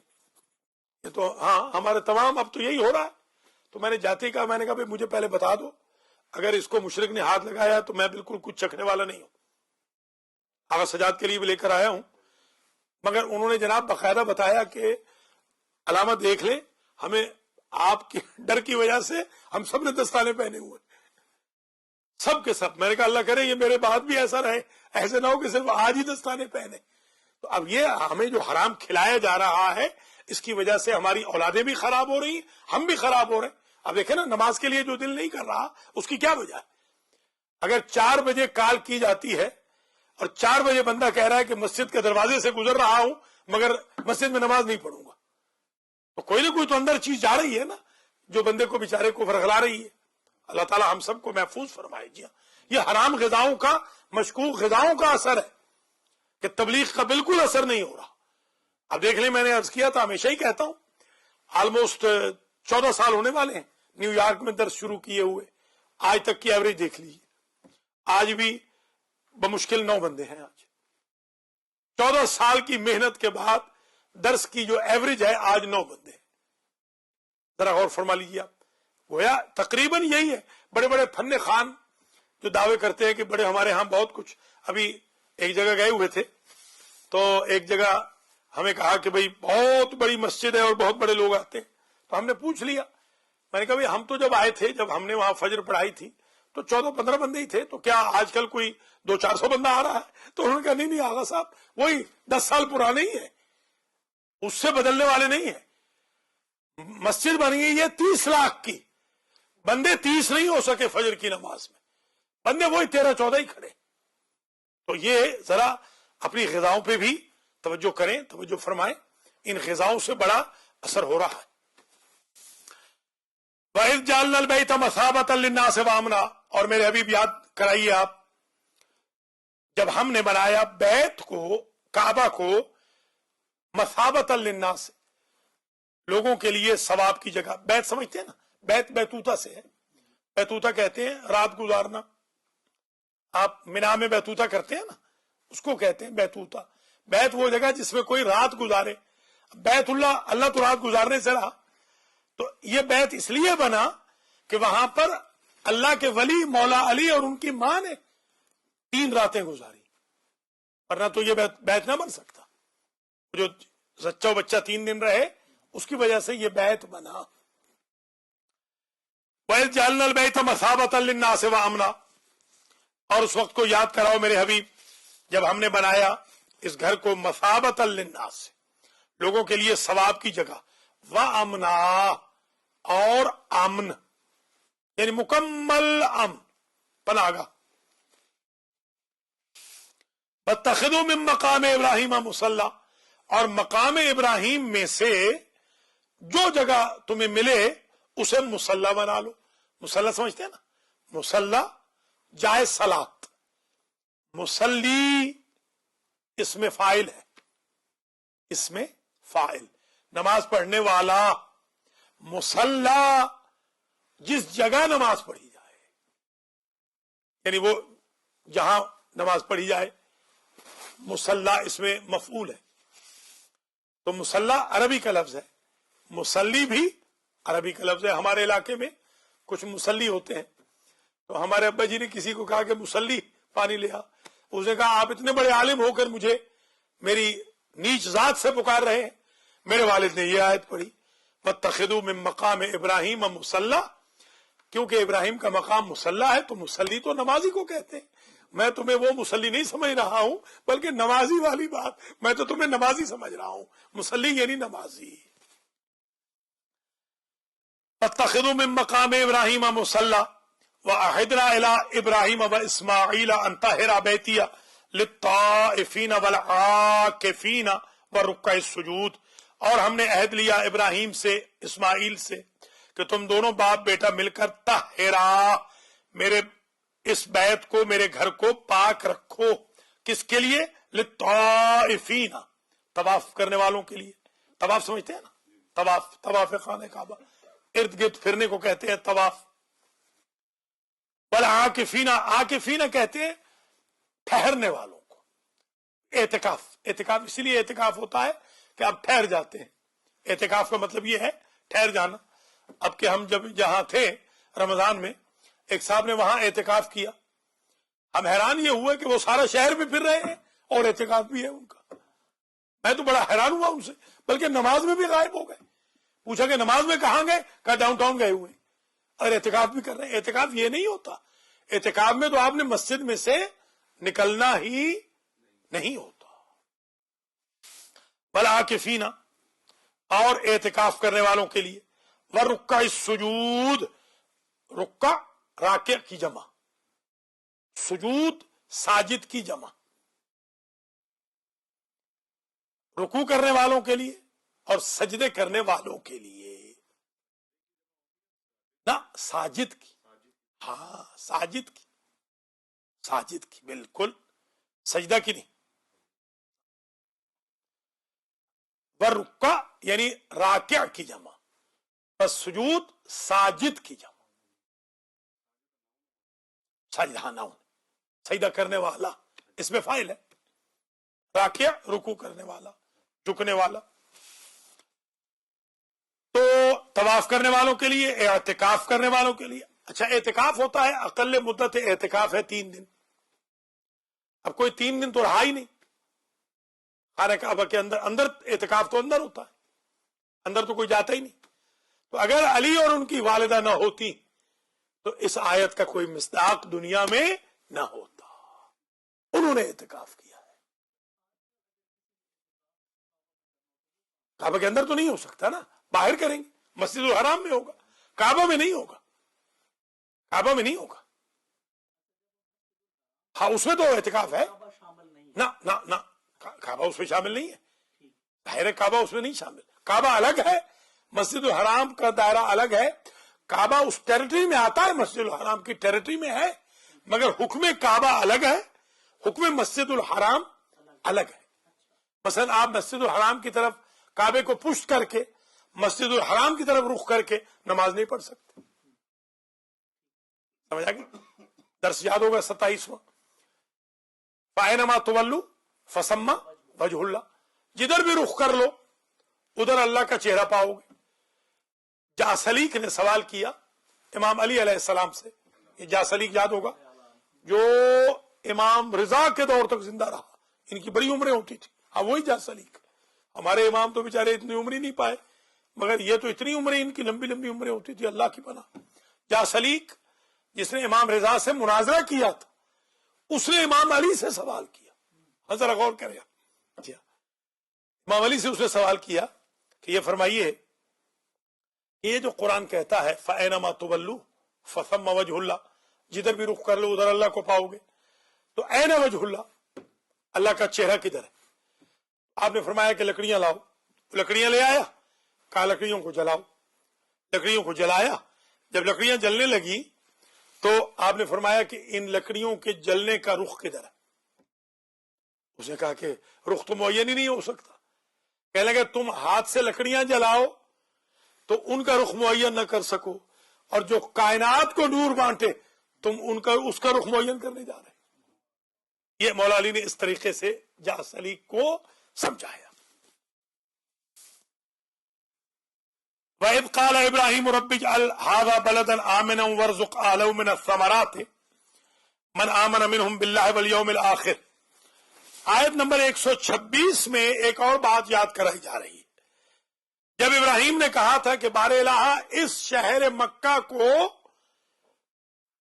یہ تو ہاں ہمارے تمام اب تو یہی ہو رہا ہے. تو میں نے جاتے ہی کہا، میں نے کہا بھائی مجھے پہلے بتا دو، اگر اس کو مشرک نے ہاتھ لگایا تو میں بالکل کچھ چکھنے والا نہیں ہوں. آغا سجاد کے لیے بھی لے کر آیا ہوں، مگر انہوں نے جناب باقاعدہ بتایا کہ علامت دیکھ لیں، ہمیں آپ کے ڈر کی وجہ سے ہم سب نے دستانے پہنے ہوئے، سب کے سب. میں نے کہا اللہ کرے یہ میرے بعد بھی ایسا رہے، ایسے نہ ہو کہ صرف آج ہی دستانے پہنے. تو اب یہ ہمیں جو حرام کھلایا جا رہا ہے اس کی وجہ سے ہماری اولادیں بھی خراب ہو رہی ہیں، ہم بھی خراب ہو رہے ہیں. اب دیکھیں نا، نماز کے لیے جو دل نہیں کر رہا اس کی کیا وجہ ہے؟ اگر 4 بجے کال کی جاتی ہے اور 4 بجے بندہ کہہ رہا ہے کہ مسجد کے دروازے سے گزر رہا ہوں مگر مسجد میں نماز نہیں پڑھوں گا، تو کوئی نہ کوئی تو اندر چیز جا رہی ہے نا جو بندے کو بیچارے کو فرغلا رہی ہے. اللہ تعالی ہم سب کو محفوظ فرمائے. جی یہ حرام غذاؤں کا، مشکوک غذاؤں کا اثر ہے کہ تبلیغ کا بالکل اثر نہیں ہو رہا. اب دیکھ لیں، میں نے عرض کیا تھا، ہمیشہ ہی کہتا ہوں، آلموسٹ 14 سال ہونے والے ہیں نیو یارک میں درس شروع کیے ہوئے. آج تک کی ایوریج دیکھ لیجیے، آج بھی بمشکل 9 بندے ہیں. آج 14 سال کی محنت کے بعد درس کی جو ایوریج ہے آج 9 بندے ہیں. ذرا غور فرما لیجیے آپ. گویا تقریباً یہی ہے. بڑے بڑے فن خان جو دعوے کرتے ہیں کہ بڑے ہمارے ہاں بہت کچھ، ابھی ایک جگہ گئے ہوئے تھے تو ایک جگہ ہمیں کہا کہ بھئی بہت بڑی مسجد ہے اور بہت بڑے لوگ آتے ہیں. تو ہم نے پوچھ لیا، میں نے کہا بھئی ہم تو جب آئے تھے، جب ہم نے وہاں فجر پڑھائی تھی تو 14-15 بندے ہی تھے، تو کیا آج کل کوئی 200-400 بندہ آ رہا ہے؟ تو انہوں نے کہا نہیں آغا صاحب وہی 10 سال پرانے ہی ہیں، اس سے بدلنے والے نہیں ہیں. مسجد بن گئی ہے 30 لاکھ کی، بندے 30 نہیں ہو سکے فجر کی نماز میں، بندے وہی 13-14 ہی کھڑے. تو یہ ذرا اپنی غذاؤں پہ بھی توجہ کریں، توجہ فرمائیں. ان غذاؤں سے بڑا اثر ہو رہا ہے. وَإِذْ جَعَلْنَا الْبَيْتَ مَثَابَةً لِلنَّاسِ وَأَمْنًا، اور میرے حبیب یاد کرائیے آپ، جب ہم نے بنایا بیت کو، کعبہ کو، مثابۃ للناس، لوگوں کے لیے ثواب کی جگہ. بیت سمجھتے ہیں نا، بیت بیتوتا سے ہے. بیتوتا کہتے ہیں رات گزارنا. آپ مینا میں بیتوتا کرتے ہیں نا، اس کو کہتے ہیں بیتوتا. بیت وہ جگہ جس میں کوئی رات گزارے. بیت اللہ تو رات گزارنے سے رہا، تو یہ بیت اس لیے بنا کہ وہاں پر اللہ کے ولی مولا علی اور ان کی ماں نے 3 راتیں گزاری، ورنہ تو یہ بیت نہ بن سکتا. جو زچہ و بچہ 3 دن رہے اس کی وجہ سے یہ بیت بنا. وَإِذْ جَعَلْنَا الْبَيْتَ مَثَابَةً لِلنَّاسِ وَأَمْنًا، اور اس وقت کو یاد کراؤ میرے حبیب جب ہم نے بنایا اس گھر کو مثابۃ للناس، لوگوں کے لیے ثواب کی جگہ، وَأَمْنًا، اور امن، یعنی مکمل امن، پناہ گاہ. वत्तखिदू मिन मकाम इब्राहिम मुसल्ला, और मकाम इब्राहिम में से जो जगह तुम्हें मिले उसे मुसल्ला बना लो। मुसल्ला समझते हैं ना, मुसल्ला जाए सलात, मुसल्ली इसमें फाइल है, इसमें फाइल नमाज पढ़ने वाला, मुसल्ला जिस जगह नमाज पढ़ी जाए, यानी वो जहां नमाज पढ़ी जाए, मुसल्ला इसमें मफूल है। तो मुसल्ला अरबी का लफ्ज है, मुसल्ली भी अरबी का लफ्ज है। हमारे इलाके में कुछ मुसल्ली होते हैं, तो हमारे अब्बा जी ने किसी को कहा कि मुसल्ली पानी ले आ। उसने कहा आप इतने बड़े आलिम होकर मुझे मेरी नीच जात से पुकार रहे हैं। मेरे वालिद ने यह आयत पढ़ी, वत्तखिदू मिन मकाम इब्राहिम मुसल्ला, क्योंकि इब्राहिम का मकाम मुसल्ला है तो मुसल्ली तो नमाजी को कहते हैं। मैं तुम्हें वो मुसल्ली नहीं समझ रहा हूं, बल्कि नमाजी वाली बात, मैं तो तुम्हें नमाजी समझ रहा हूं। मुसल्ली यानी नमाजी। वत्तखिदू मिन मकाम इब्राहिम मुसल्ला व अहिदना इला इब्राहिम व इस्माईल अन तहिरा बैतिया लित्ताइफीन वल आकिफीन व रुक्का सुजूद, और हमने अहद लिया इब्राहिम से, इस्माईल से, कि तुम दोनों बाप बेटा मिलकर तहिरा, मेरे इस बैत को, मेरे घर को पाक रखो। किसके लिए? लित्ताइफीन, तवाफ करने वालों के लिए। तवाफ समझते हैं ना, तवाफ, तवाफ खाने काबा, इर्द गिर्द फिरने को कहते हैं तवाफ। बल आकिफीना, आकिफीना कहते हैं ठहरने वालों को। एतिकाफ, एतिकाफ इसलिए एतिकाफ होता है कि आप ठहर जाते हैं। एतिकाफ का मतलब यह है ठहर जाना। अब के हम जब जहां थे रमजान में, एक साहब ने वहां एतिकाफ किया, हम हैरान ये हुए कि वो सारा शहर में फिर रहे हैं और एतिकाफ भी है उनका। मैं तो बड़ा हैरान हुआ उनसे, बल्कि नमाज में भी गायब हो गए। पूछा कि नमाज में कहां गए? कहा डाउनटाउन गए हुए, और एतिकाफ भी कर रहे हैं। एतिकाफ ये नहीं होता, एतिकाफ में तो आपने मस्जिद में से निकलना ही नहीं होता। बल आकिफीना, और एतिकाफ करने वालों के लिए, व रुक्का सुजूद, रुक्का राके की जमा, सुजूद साजिद की जमा। रुकू करने वालों के लिए और सजदे करने वालों के लिए ना, साजिद की, हाँ साजिद की, साजिद की, बिल्कुल सजदा की नहीं। वर रुक्का यानी राक्या की जमा, बस सुजूद साजिद की जमा। सजदा नाउन, सजदा करने वाला इसमें फाइल है, राक्या रुकू करने वाला, झुकने वाला। तो तवाफ करने वालों के लिए, एतिकाफ करने वालों के लिए। अच्छा, एतिकाफ होता है, अकल मुद्दत एतिकाफ है 3 दिन। अब कोई 3 दिन तो रहा ही नहीं खाने काबा के अंदर, अंदर एतिकाफ तो अंदर होता है, अंदर तो कोई जाता ही नहीं। तो अगर अली और उनकी वालिदा ना होती तो इस आयत का कोई मिस्दाक दुनिया में ना होता। उन्होंने एतिकाफ किया है। काबा के अंदर तो नहीं हो सकता ना, बाहर करेंगे, मस्जिदुल हराम में होगा, काबा में नहीं होगा, काबा में नहीं होगा। हाँ उसमें तो एतिकाफ है ना, ना ना, काबा उसमें शामिल नहीं है, दायरे काबा उसमें नहीं शामिल। काबा अलग है, मस्जिदुल हराम का दायरा अलग है। काबा उस टेरिटरी में आता है, मस्जिदुल हराम की टेरिटरी में है, मगर हुक्म काबा अलग है, हुक्म मस्जिदुल हराम अलग है। मसलन आप मस्जिदुल हराम की तरफ काबे को पुष्ट करके मस्जिदुल हराम की तरफ रुख करके नमाज नहीं पढ़ सकते। समझ आ गया? दर्स याद होगा 27वां, फाइनमा तुवल्लु फसम्मा वजहुल्लाह, जिधर भी रुख कर लो उधर अल्लाह का चेहरा पाओगे। जासलीक ने सवाल किया इमाम अली अलैहिस्सलाम से, ये जासलीक याद होगा, जो इमाम रिजा के दौर तक जिंदा रहा, इनकी बड़ी उम्रें होती थी। हाँ वही जासलीक, हमारे इमाम तो बेचारे इतनी उम्र ही नहीं पाए, मगर ये तो इतनी उम्रें, इनकी लंबी लंबी उम्रें होती थी, अल्लाह की पनाह। जासलीक जिसने इमाम रिजा से मुनाजरा किया था, उसने इमाम अली से सवाल किया। जरा गौर करें, इमाम अली से उसने सवाल किया कि ये फरमाइए, ये जो कुरान कहता है फैनमा तुवल्लु फसम्मा वजहुल्लाह, जिधर भी रुख कर लो उधर अल्लाह को पाओगे, तो ऐना वजहुल्लाह, اللہ کا چہرہ کدھر ہے؟ آپ نے فرمایا کہ لکڑیاں لاؤ، لکڑیاں لے آیا، کہا لکڑیوں کو جلاؤ، لکڑیوں کو جلایا، جب لکڑیاں جلنے لگی تو آپ نے فرمایا کہ ان لکڑیوں کے جلنے کا رخ کدھر ہے؟ اس نے کہا کہ رخ تو معین ہی نہیں ہو سکتا۔ کہنے لگے تم ہاتھ سے لکڑیاں جلاؤ تو ان کا رخ معین نہ کر سکو، اور جو کائنات کو نور بانٹے تم اس کا رخ معین کرنے جا رہے۔ یہ مولا علی نے اس طریقے سے جعفری کو سمجھایا۔ وَإِذْ قَالَ إِبْرَاهِيمُ رَبِّ اجْعَلْ هَذَا بَلَدًا آمِنًا وَارْزُقْ أَهْلَهُ مِنَ الثَّمَرَاتِ مَنْ آمَنَ مِنْهُمْ بِاللَّهِ وَالْيَوْمِ الْآخِرِ۔ آیت نمبر 126 میں ایک اور بات یاد کرائی جا رہی ہے۔ جب ابراہیم نے کہا تھا کہ بار الہ اس شہر مکہ کو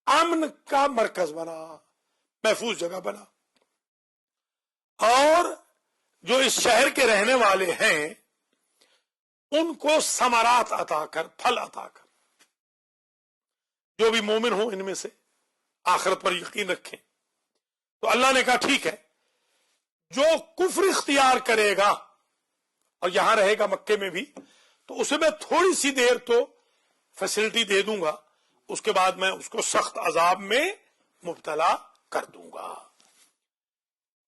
امن کا مرکز بنا، محفوظ جگہ بنا، اور جو اس شہر کے رہنے والے ہیں ان کو ثمرات عطا کر، پھل عطا کر، جو بھی مومن ہوں ان میں سے آخرت پر یقین رکھیں۔ تو اللہ نے کہا ٹھیک ہے، جو کفر اختیار کرے گا اور یہاں رہے گا مکے میں بھی تو اسے میں تھوڑی سی دیر تو فیسلٹی دے دوں گا، اس کے بعد میں اس کو سخت عذاب میں مبتلا کر دوں گا۔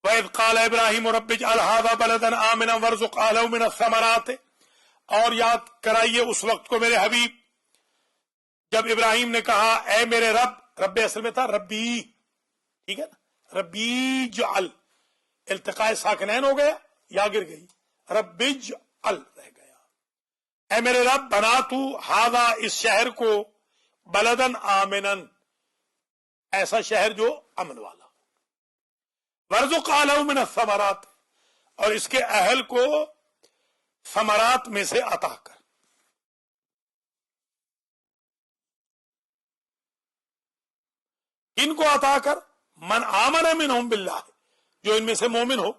وَإِذْ قَالَ إِبْرَاهِيمُ رَبِّ اجْعَلْ هَذَا بَلَدًا آمِنًا وَارْزُقْ أَهْلَهُ مِنَ الثَّمَرَاتِ، اور یاد کرائیے اس وقت کو میرے حبیب جب ابراہیم نے کہا اے میرے رب، رب اصل میں تھا ربی، ٹھیک ہے نا، ربی جعل، التقاء ساکنین ہو گیا، یا گر گئی، رب اجعل رہ گیا۔ اے میرے رب بنا تو ہاذا اس شہر کو، بلدن آمنن ایسا شہر جو امن والا، وارزق اہلہ من الثمرات اور اس کے اہل کو ثمرات میں سے عطا کر۔ کن کو عطا کر؟ من آمن منہم باللہ، جو ان میں سے مومن ہو،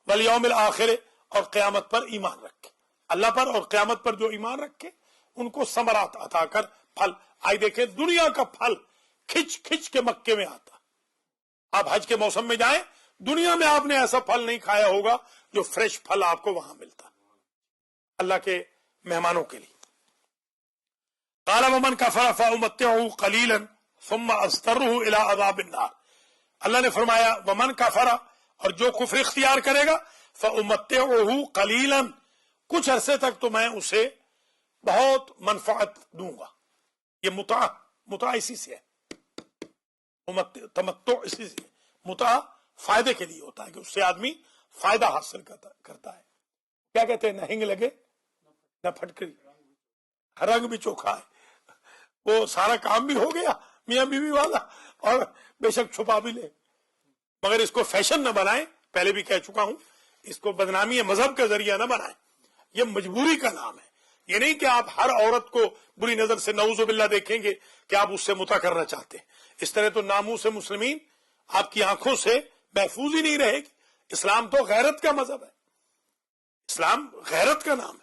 والیوم الآخر اور قیامت پر ایمان رکھے، اللہ پر اور قیامت پر جو ایمان رکھے ان کو ثمرات عطا کر، پھل۔ آئی دیکھیں دنیا کا پھل کھچ کھچ کے مکے میں آتا۔ آپ حج کے موسم میں جائیں، دنیا میں آپ نے ایسا پھل نہیں کھایا ہوگا جو فریش پھل آپ کو وہاں ملتا اللہ کے مہمانوں کے لیے۔ قال ومن کفر فأمتعه قلیلا ثم اضطره الى عذاب النار، اللہ نے فرمایا ومن کفر، اور جو کفر اختیار کرے گا، فأمتعه قلیلا کچھ عرصے تک تو میں اسے بہت منفعت دوں گا۔ یہ متع اسی سے ہے، تمتع اسی سے، متع فائدے کے لیے ہوتا ہے کہ اس سے آدمی فائدہ حاصل کرتا ہے۔ کیا کہتے ہیں، نہ ہنگ لگے نہ پھٹکری، رنگ بھی چوکھا ہے، وہ سارا کام بھی ہو گیا میاں بیوی والا، اور بے شک چھپا بھی لے، مگر اس کو فیشن نہ بنائیں، پہلے بھی کہہ چکا ہوں، اس کو بدنامی مذہب کا ذریعہ نہ بنائیں، یہ مجبوری کا نام ہے۔ یہ نہیں کہ آپ ہر عورت کو بری نظر سے نعوذ باللہ دیکھیں گے کہ آپ اس سے متع کرنا چاہتے ہیں، اس طرح تو ناموس مسلمین آپ کی آنکھوں سے محفوظ ہی نہیں رہے گی۔ اسلام تو غیرت کا مذہب ہے، اسلام غیرت کا نام ہے۔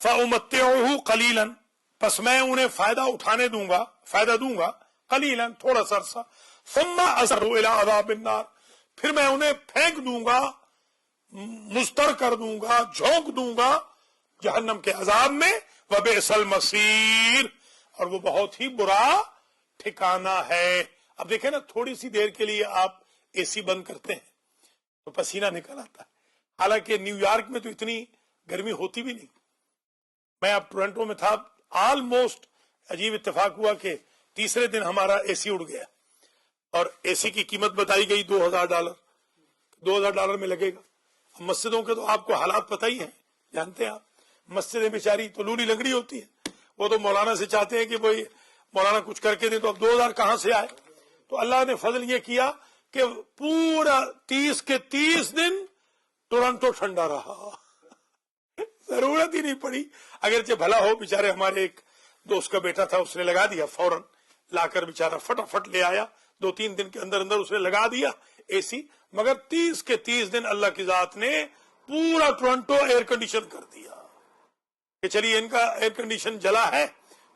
فَأُمَتِّعُهُ قَلِيلًا پس میں انہیں فائدہ اٹھانے دوں گا، فائدہ دوں گا، قلیلا تھوڑا سا عرصہ، ثم اضطروا الى عذاب النار پھر میں انہیں پھینک دوں گا، مستر کر دوں گا، جھونک دوں گا جہنم کے عذاب میں، وبئس المصیر اور وہ بہت ہی برا ٹھکانہ ہے۔ اب دیکھیں نا، تھوڑی سی دیر کے لیے آپ اے سی بند کرتے ہیں تو پسینہ نکل آتا ہے، حالانکہ نیو یارک میں تو اتنی گرمی ہوتی بھی نہیں۔ میں اب ٹورنٹو میں تھا، آلموسٹ عجیب اتفاق ہوا کہ تیسرے دن ہمارا اے سی اڑ گیا، اور اے سی کی قیمت بتائی گئی $2000، $2000 میں لگے گا۔ مسجدوں کے تو آپ کو حالات پتہ ہی ہیں، جانتے ہیں آپ، مسجدیں بیچاری تو لولی لنگڑی ہوتی ہے، وہ تو مولانا سے چاہتے ہیں کہ بھائی مولانا کچھ کر کے دیں، تو اب 2000 کہاں سے آئے؟ تو اللہ نے فضل یہ کیا کہ پورا 30 کے 30 دن ٹورنٹو ٹھنڈا رہا، ضرورت ہی نہیں پڑی۔ اگرچہ بھلا ہو، بیچارے ہمارے ایک دوست کا بیٹا تھا، اس نے لگا دیا، فوراً لا کر بیچارہ فٹافٹ لے آیا، 2-3 دن کے اندر اندر اس نے لگا دیا اے سی، مگر 30 کے 30 دن اللہ کی ذات نے پورا ٹورنٹو ایئر کنڈیشن کر دیا کہ چلیے ان کا ایئر کنڈیشن جلا ہے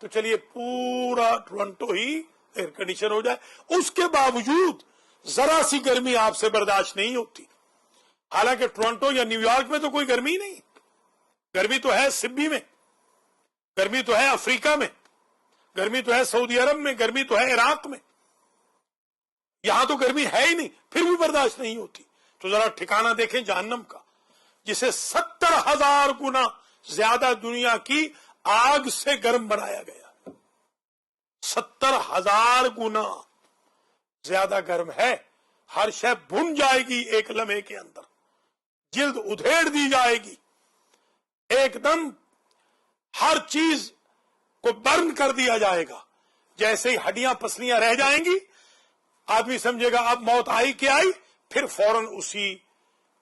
تو چلیے پورا ٹورنٹو ہی ایئر کنڈیشن ہو جائے۔ اس کے باوجود जरा सी गर्मी आपसे बर्दाश्त नहीं होती। हालांकि टोरंटो या न्यूयॉर्क में तो कोई गर्मी नहीं, गर्मी तो है सिब्बी में, गर्मी तो है अफ्रीका में, गर्मी तो है सऊदी अरब में, गर्मी तो है इराक में। यहां तो गर्मी है ही नहीं, फिर भी बर्दाश्त नहीं होती। तो जरा ठिकाना देखें जहन्नम का, जिसे 70,000 गुना ज्यादा दुनिया की आग से गर्म बनाया गया। 70,000 गुना ज्यादा गर्म है। हर शय भुन जाएगी एक लम्हे के अंदर, जिल्द उधेड़ दी जाएगी, एकदम हर चीज को बर्न कर दिया जाएगा। जैसे ही हड्डियां पसलियां रह जाएंगी, आदमी समझेगा अब मौत आई कि आई, फिर फौरन उसी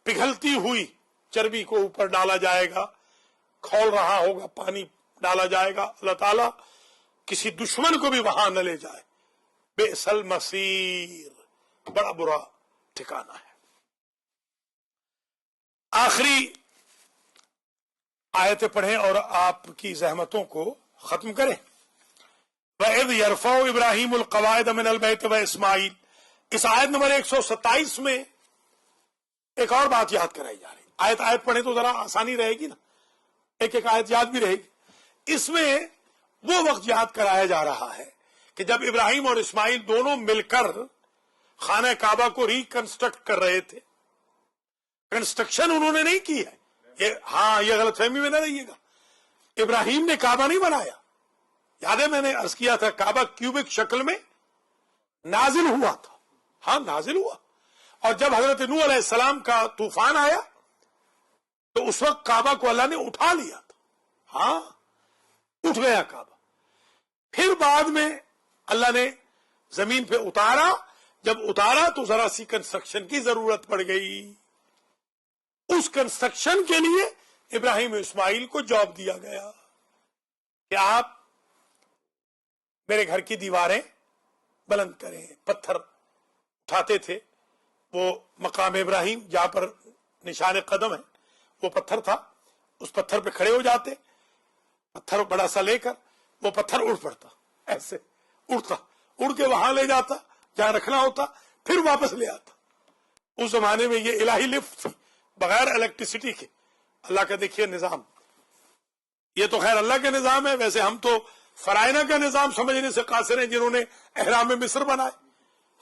पिघलती हुई चर्बी को ऊपर डाला जाएगा, खौल रहा होगा पानी डाला जाएगा। अल्लाह ताला किसी दुश्मन को भी वहां न ले जाए। बेसल मसीर, बड़ा बुरा ठिकाना है। आखिरी आयतें पढ़ें और आपकी जहमतों को खत्म करें। वइज़ यरफ़उ इब्राहीमुल क़वाइद मिनल बैत व इस्माईल, इस आयत नंबर 127 में एक और बात याद कराई जा रही। आयत आयत पढ़े तो जरा आसानी रहेगी ना, एक एक आयत याद भी रहेगी। इसमें वो वक्त याद कराया जा रहा है कि जब इब्राहिम और इस्माईल दोनों मिलकर खाना काबा को रिकंस्ट्रक्ट कर रहे थे। कंस्ट्रक्शन उन्होंने नहीं की है, ये गलतफहमी में न रहिएगा। इब्राहिम ने काबा नहीं बनाया। याद है मैंने अर्ज किया था, काबा क्यूबिक शक्ल में नाजिल हुआ था। हाँ, नाजिल हुआ। और जब हजरत नूह अलैहिस्सलाम का तूफान आया तो उस वक्त काबा को अल्लाह ने उठा लिया था। हाँ, उठ गया काबा। फिर बाद में अल्लाह ने जमीन पे उतारा। जब उतारा तो जरा सी कंस्ट्रक्शन की जरूरत पड़ गई। उस कंस्ट्रक्शन के लिए इब्राहिम इस्माईल को जॉब दिया गया कि आप मेरे घर की दीवारें बुलंद करें। पत्थर उठाते थे, वो मकाम इब्राहिम जहां पर निशान कदम है वो पत्थर था। उस पत्थर पे खड़े हो जाते, पत्थर बड़ा सा लेकर वो पत्थर उड़ पड़ता, ऐसे उड़ता, उड़ के वहां ले जाता जहां रखना होता, फिर वापस ले आता। उस जमाने में ये इलाही लिफ्ट थी, बगैर इलेक्ट्रिसिटी के। अल्लाह का देखिए निजाम। ये तो खैर अल्लाह का निजाम है। वैसे हम तो फराइना का निजाम समझने से कासिर हैं, जिन्होंने एहराम में मिस्र बनाए।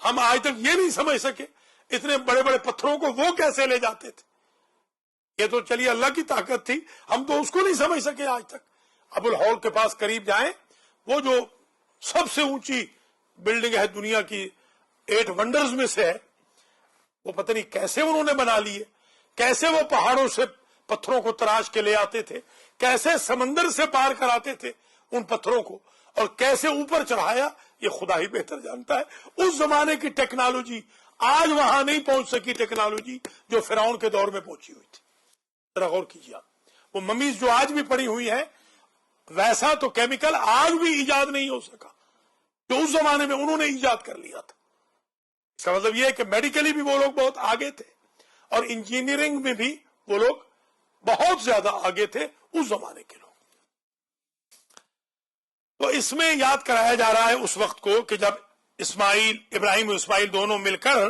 हम आज तक ये नहीं समझ सके इतने बड़े बड़े पत्थरों को वो कैसे ले जाते थे। ये तो चलिए अल्लाह की ताकत थी, हम तो उसको नहीं समझ सके आज तक। अबुल हौल के पास करीब जाएं, वो जो सबसे ऊंची बिल्डिंग है दुनिया की, 8 वंडर्स में से है, वो पता नहीं कैसे उन्होंने बना लिए। कैसे वो पहाड़ों से पत्थरों को तराश के ले आते थे, कैसे समंदर से पार कराते थे उन पत्थरों को, और कैसे ऊपर चढ़ाया, ये खुदा ही बेहतर जानता है। उस जमाने की टेक्नोलॉजी आज वहां नहीं पहुंच सकी, टेक्नोलॉजी जो फिरौन के दौर में पहुंची हुई थी। जरा गौर कीजिए आप, वो ममीज जो आज भी पड़ी हुई है, वैसा तो केमिकल आज भी इजाद नहीं हो सका जो उस जमाने में उन्होंने इजाद कर लिया था। इसका मतलब यह है कि मेडिकली भी वो लोग बहुत आगे थे, और इंजीनियरिंग में भी वो लोग बहुत ज्यादा आगे थे उस जमाने के लोग। तो इसमें याद कराया जा रहा है उस वक्त को कि जब इब्राहिम और इस्माईल दोनों मिलकर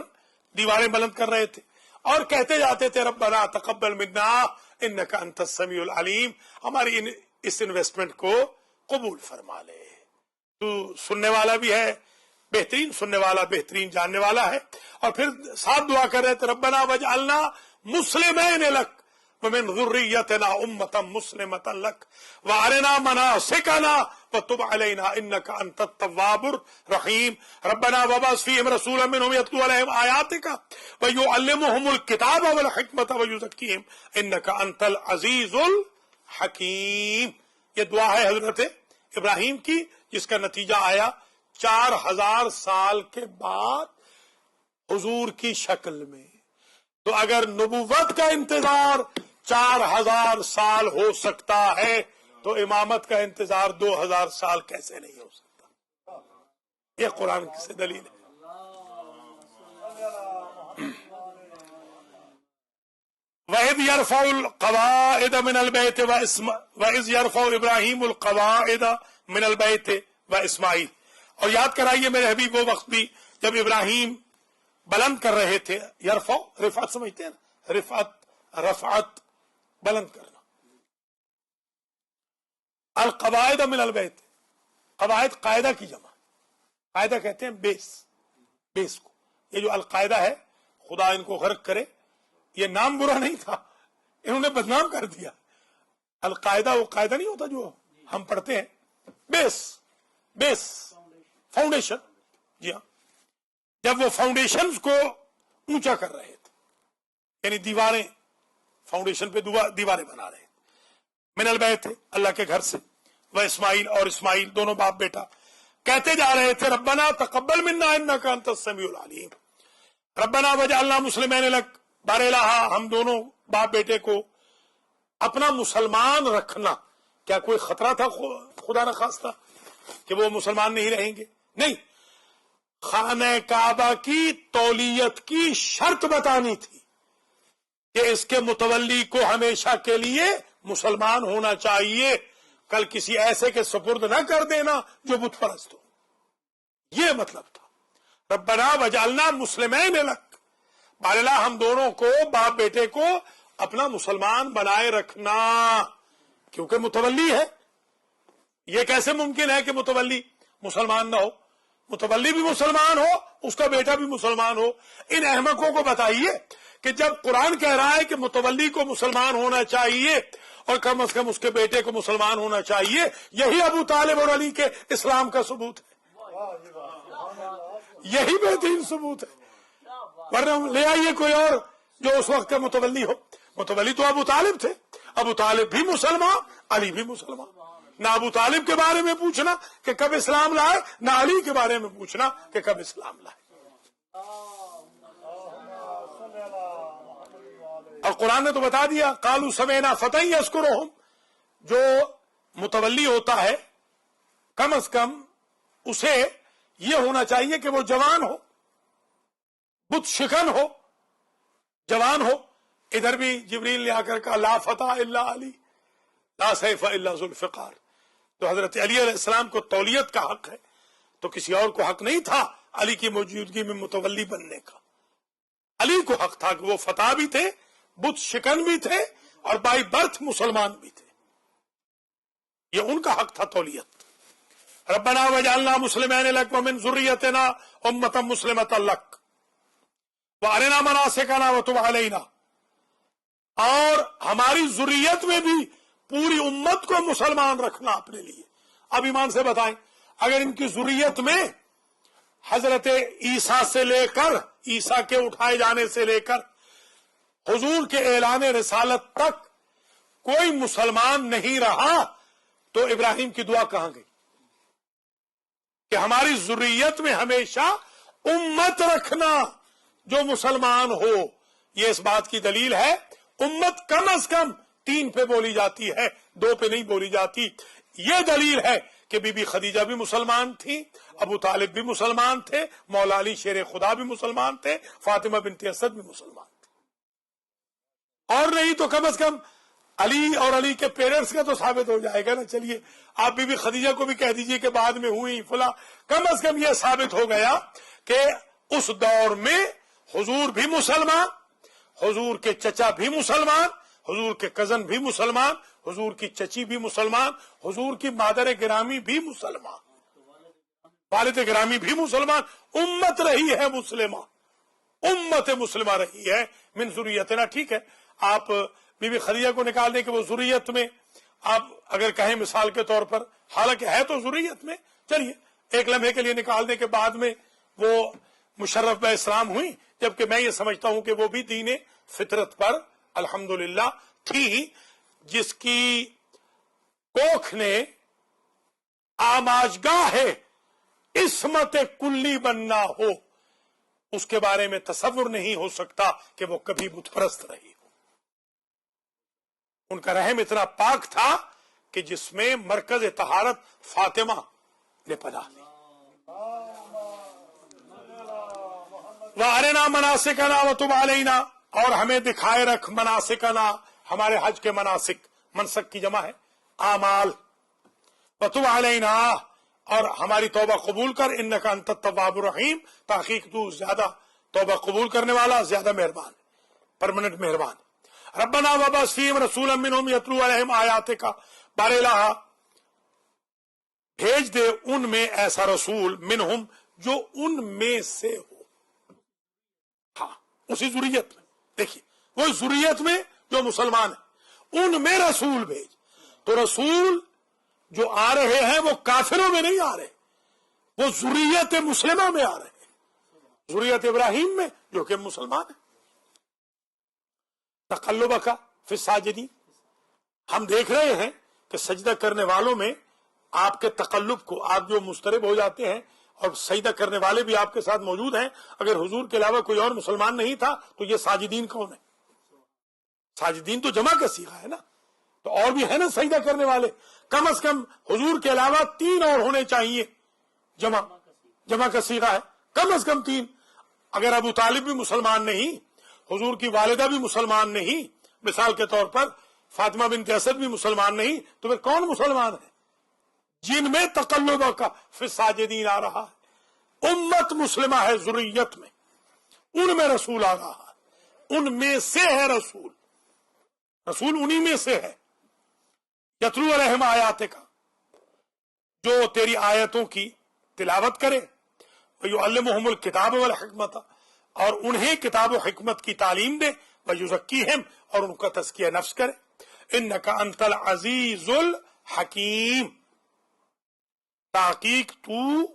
दीवारें बुलंद कर रहे थे और कहते जाते थे, रब्बना तकब्बल मिन्ना इन्नका अंतस समीउल अलीम, हमारी इस इन्वेस्टमेंट को कबूल फरमा ले। तू सुनने वाला भी है, बेहतरीन सुनने वाला, बेहतरीन जानने वाला है। और फिर साथ दुआ कर रहे थे, रब्बना वजअलना मुस्लिमैन लक व मिन ज़ुर्रिय्यतिना उम्मतन मुस्लिमतन लक व अरिना मनासिकना व तुब अलैना इन्नका अंतत तव्वाबुर रहीम। रब्बना वबअस फीहिम रसूलन मिनहुम यतलू अलैहिम आयातिका व युअल्लिमुहुमुल किताब वल हिकमत व युज़क्कीहिम इन्नका अंतल अज़ीज़ुल हकीम। ये दुआ है हजरत इब्राहिम की, जिसका नतीजा आया 4000 साल के बाद हुजूर की शक्ल में। तो अगर नबुव्वत का इंतजार 4000 साल हो सकता है, तो इमामत का इंतजार 2000 साल कैसे नहीं हो सकता। यह कुरान से दलील है। वइज़ यरफ़उल क़वाइद मिनल बैत वइज़ यरफ़उ इब्राहीमुल क़वाइद मिनल बैत व इस्माईल। और याद कराइए मेरे हबीब वो वक्त भी जब इब्राहिम بلند کر رہے تھے. یرفع رفعت سمجھتے ہیں نا, رفعت بلند کرنا. القواعد من البیت, قواعد قاعدہ کی جمع, قاعدہ کہتے ہیں بیس کو. یہ جو القاعدہ ہے خدا ان کو غرق کرے, یہ نام برا نہیں تھا, انہوں نے بدنام کر دیا. القاعدہ وہ قاعدہ نہیں ہوتا جو ہم پڑھتے ہیں, بیس فاؤنڈیشن. جی ہاں, جب وہ فاؤنڈیشن کو اونچا کر رہے تھے, یعنی دیواریں, فاؤنڈیشن پہ دیواریں بنا رہے تھے. من البیت تھے اللہ کے گھر سے, وہ اسماعیل اور اسماعیل دونوں باپ بیٹا کہتے جا رہے تھے ربنا تقبل منا انک انت السمیع العلیم, ربنا وجعلنا مسلمین لک, بار الہ ہم دونوں باپ بیٹے کو اپنا مسلمان رکھنا. کیا کوئی خطرہ تھا خدا نخواستہ کہ وہ مسلمان نہیں رہیں گے؟ نہیں, خانہ کعبہ کی تولیت کی شرط بتانی تھی کہ اس کے متولی کو ہمیشہ کے لیے مسلمان ہونا چاہیے, کل کسی ایسے کے سپرد نہ کر دینا جو بت پرست ہو. یہ مطلب تھا. ربنا وجعلنا مسلمین لک, بارلا ہم دونوں کو باپ بیٹے کو اپنا مسلمان بنائے رکھنا, کیونکہ متولی ہے. یہ کیسے ممکن ہے کہ متولی مسلمان نہ ہو؟ متولی بھی مسلمان ہو, اس کا بیٹا بھی مسلمان ہو. ان احمقوں کو بتائیے کہ جب قرآن کہہ رہا ہے کہ متولی کو مسلمان ہونا چاہیے اور کم از کم اس کے بیٹے کو مسلمان ہونا چاہیے, یہی ابو طالب اور علی کے اسلام کا ثبوت ہے, یہی بہترین ثبوت ہے. ورنہ لے آئیے کوئی اور جو اس وقت کا متولی ہو. متولی تو ابو طالب تھے, ابو طالب بھی مسلمان, علی بھی مسلمان. نہ ابو طالب کے بارے میں پوچھنا کہ کب اسلام لائے, نہ علی کے بارے میں پوچھنا کہ کب اسلام لائے. اور قرآن نے تو بتا دیا قالوا سمعنا فتى يذكرهم, جو متولی ہوتا ہے کم از کم اسے یہ ہونا چاہیے کہ وہ جوان ہو, بت شکن ہو, جوان ہو. ادھر بھی جبریل نے آ کر کہا لا فتى الا علی لا سیف الا ذو الفقار. تو حضرت علی علیہ السلام کو تولیت کا حق ہے, تو کسی اور کو حق نہیں تھا علی کی موجودگی میں متولی بننے کا. علی کو حق تھا کہ وہ فتح بھی تھے, بت شکن بھی تھے, اور بائی برتھ مسلمان بھی تھے. یہ ان کا حق تھا تولیت. ربنا وجعلنا مسلمین لک ومن ذریتنا امۃ مسلمۃ لک وارنا مناسکنا وتب علینا, اور ہماری ذریت میں بھی پوری امت کو مسلمان رکھنا اپنے لیے. اب ایمان سے بتائیں, اگر ان کی ذریت میں حضرت عیسیٰ سے لے کر, عیسیٰ کے اٹھائے جانے سے لے کر حضور کے اعلان رسالت تک کوئی مسلمان نہیں رہا, تو ابراہیم کی دعا کہاں گئی کہ ہماری ذریت میں ہمیشہ امت رکھنا جو مسلمان ہو. یہ اس بات کی دلیل ہے امت کم از کم 3 پہ بولی جاتی ہے, 2 پہ نہیں بولی جاتی. یہ دلیل ہے کہ بی بی خدیجہ بھی مسلمان تھی, ابو طالب بھی مسلمان تھے, مولا علی شیر خدا بھی مسلمان تھے, فاطمہ بنت اسد بھی مسلمان تھے. اور نہیں تو کم از کم علی اور علی کے پیرنٹس کا تو ثابت ہو جائے گا نا. چلیے آپ بی بی خدیجہ کو بھی کہہ دیجئے کہ بعد میں ہوئی فلاں, کم از کم یہ ثابت ہو گیا کہ اس دور میں حضور بھی مسلمان, حضور کے چچا بھی مسلمان, حضور کے کزن بھی مسلمان, حضور کی چچی بھی مسلمان, حضور کی مادر گرامی بھی مسلمان, والد گرامی بھی مسلمان. امت رہی ہے مسلمہ, امت مسلمہ رہی ہے من ذریتنا. ٹھیک ہے, آپ بی بی خدیجہ کو نکال دیں کہ وہ ذریت میں, آپ اگر کہیں مثال کے طور پر, حالانکہ ہے تو ذریت میں, چلیے ایک لمحے کے لیے نکال دیں کہ بعد میں وہ مشرف بہ اسلام ہوئی, جبکہ میں یہ سمجھتا ہوں کہ وہ بھی دین فطرت پر الحمدللہ تھی. جس کی کوکھ نے آماجگاہ ہے عصمت کلی بننا ہو, اس کے بارے میں تصور نہیں ہو سکتا کہ وہ کبھی بت پرست رہی ہو. ان کا رحم اتنا پاک تھا کہ جس میں مرکز طہارت فاطمہ نے پناہ لی. وَأَرِنَا مَنَاسِكَنَا وَتُبْ عَلَيْنَا, اور ہمیں دکھائے رکھ مناسکنا, ہمارے حج کے مناسک, منسک کی جمع ہے اعمال, وَتُبْ عَلَيْنَا, اور ہماری توبہ قبول کر, اِنَّكَ أَنْتَ التَّوَّابُ الرَّحِيمُ, تحقیق تو زیادہ तौबा कबूल करने वाला, ज्यादा मेहरबान, परमानेंट मेहरबान। रब्बना वबअस फीहिम रसूलन मिनहुम यतलू अलैहिम आयातिका, बारे इलाहा भेज दे उनमें ऐसा रसूल, मिनहुम जो उनमें से हो, हाँ उसी जुर्रियत में, देखिए वो जुर्रियत में जो मुसलमान है उनमें रसूल भेज। तो रसूल जो आ रहे हैं वो काफिरों में नहीं आ रहे, वो जुर्रियत मुस्लिमा में आ रहे हैं, जुर्रियत इब्राहिम में जो कि मुसलमान है। तकल्लुबका फिस साजिदीन, हम देख रहे हैं कि सजदा करने वालों में आपके तकल्लुब को, आप जो मुस्तरब हो जाते हैं और सजदा करने वाले भी आपके साथ मौजूद हैं। अगर हुजूर के अलावा कोई और मुसलमान नहीं था तो ये साजिदीन कौन है? साजिदीन तो जमा का सीगा है ना, तो और भी है ना सजदा करने वाले। कम से कम हुजूर के अलावा 3 और होने चाहिए, जमा का सीगा है, कम से कम 3। अगर अबू तालिब भी मुसलमान नहीं, हुजूर की वालिदा भी मुसलमान नहीं, मिसाल के तौर पर फातिमा बिन असद भी मुसलमान नहीं, तो फिर कौन मुसलमान है? जिनमें तकल्लुब का फिर साजिदीन आ रहा है, उम्मत मुस्लिमा है जुर्रियत में, उनमें रसूल आ रहा है, उनमें से है रसूल, रसूल उन्हीं में से है। यतलू अलैहिम आयातिका, जो तेरी आयतों की तिलावत करे, वयुअल्लिमुहुमुल किताब वल हिकमत, और उन्हें किताब और हिकमत की तालीम दे, वयुज़क्कीहिम, और उनका तज़किया नफ्स करे। इन्नका अंतल अजीजुल हकीम, ताकीक तू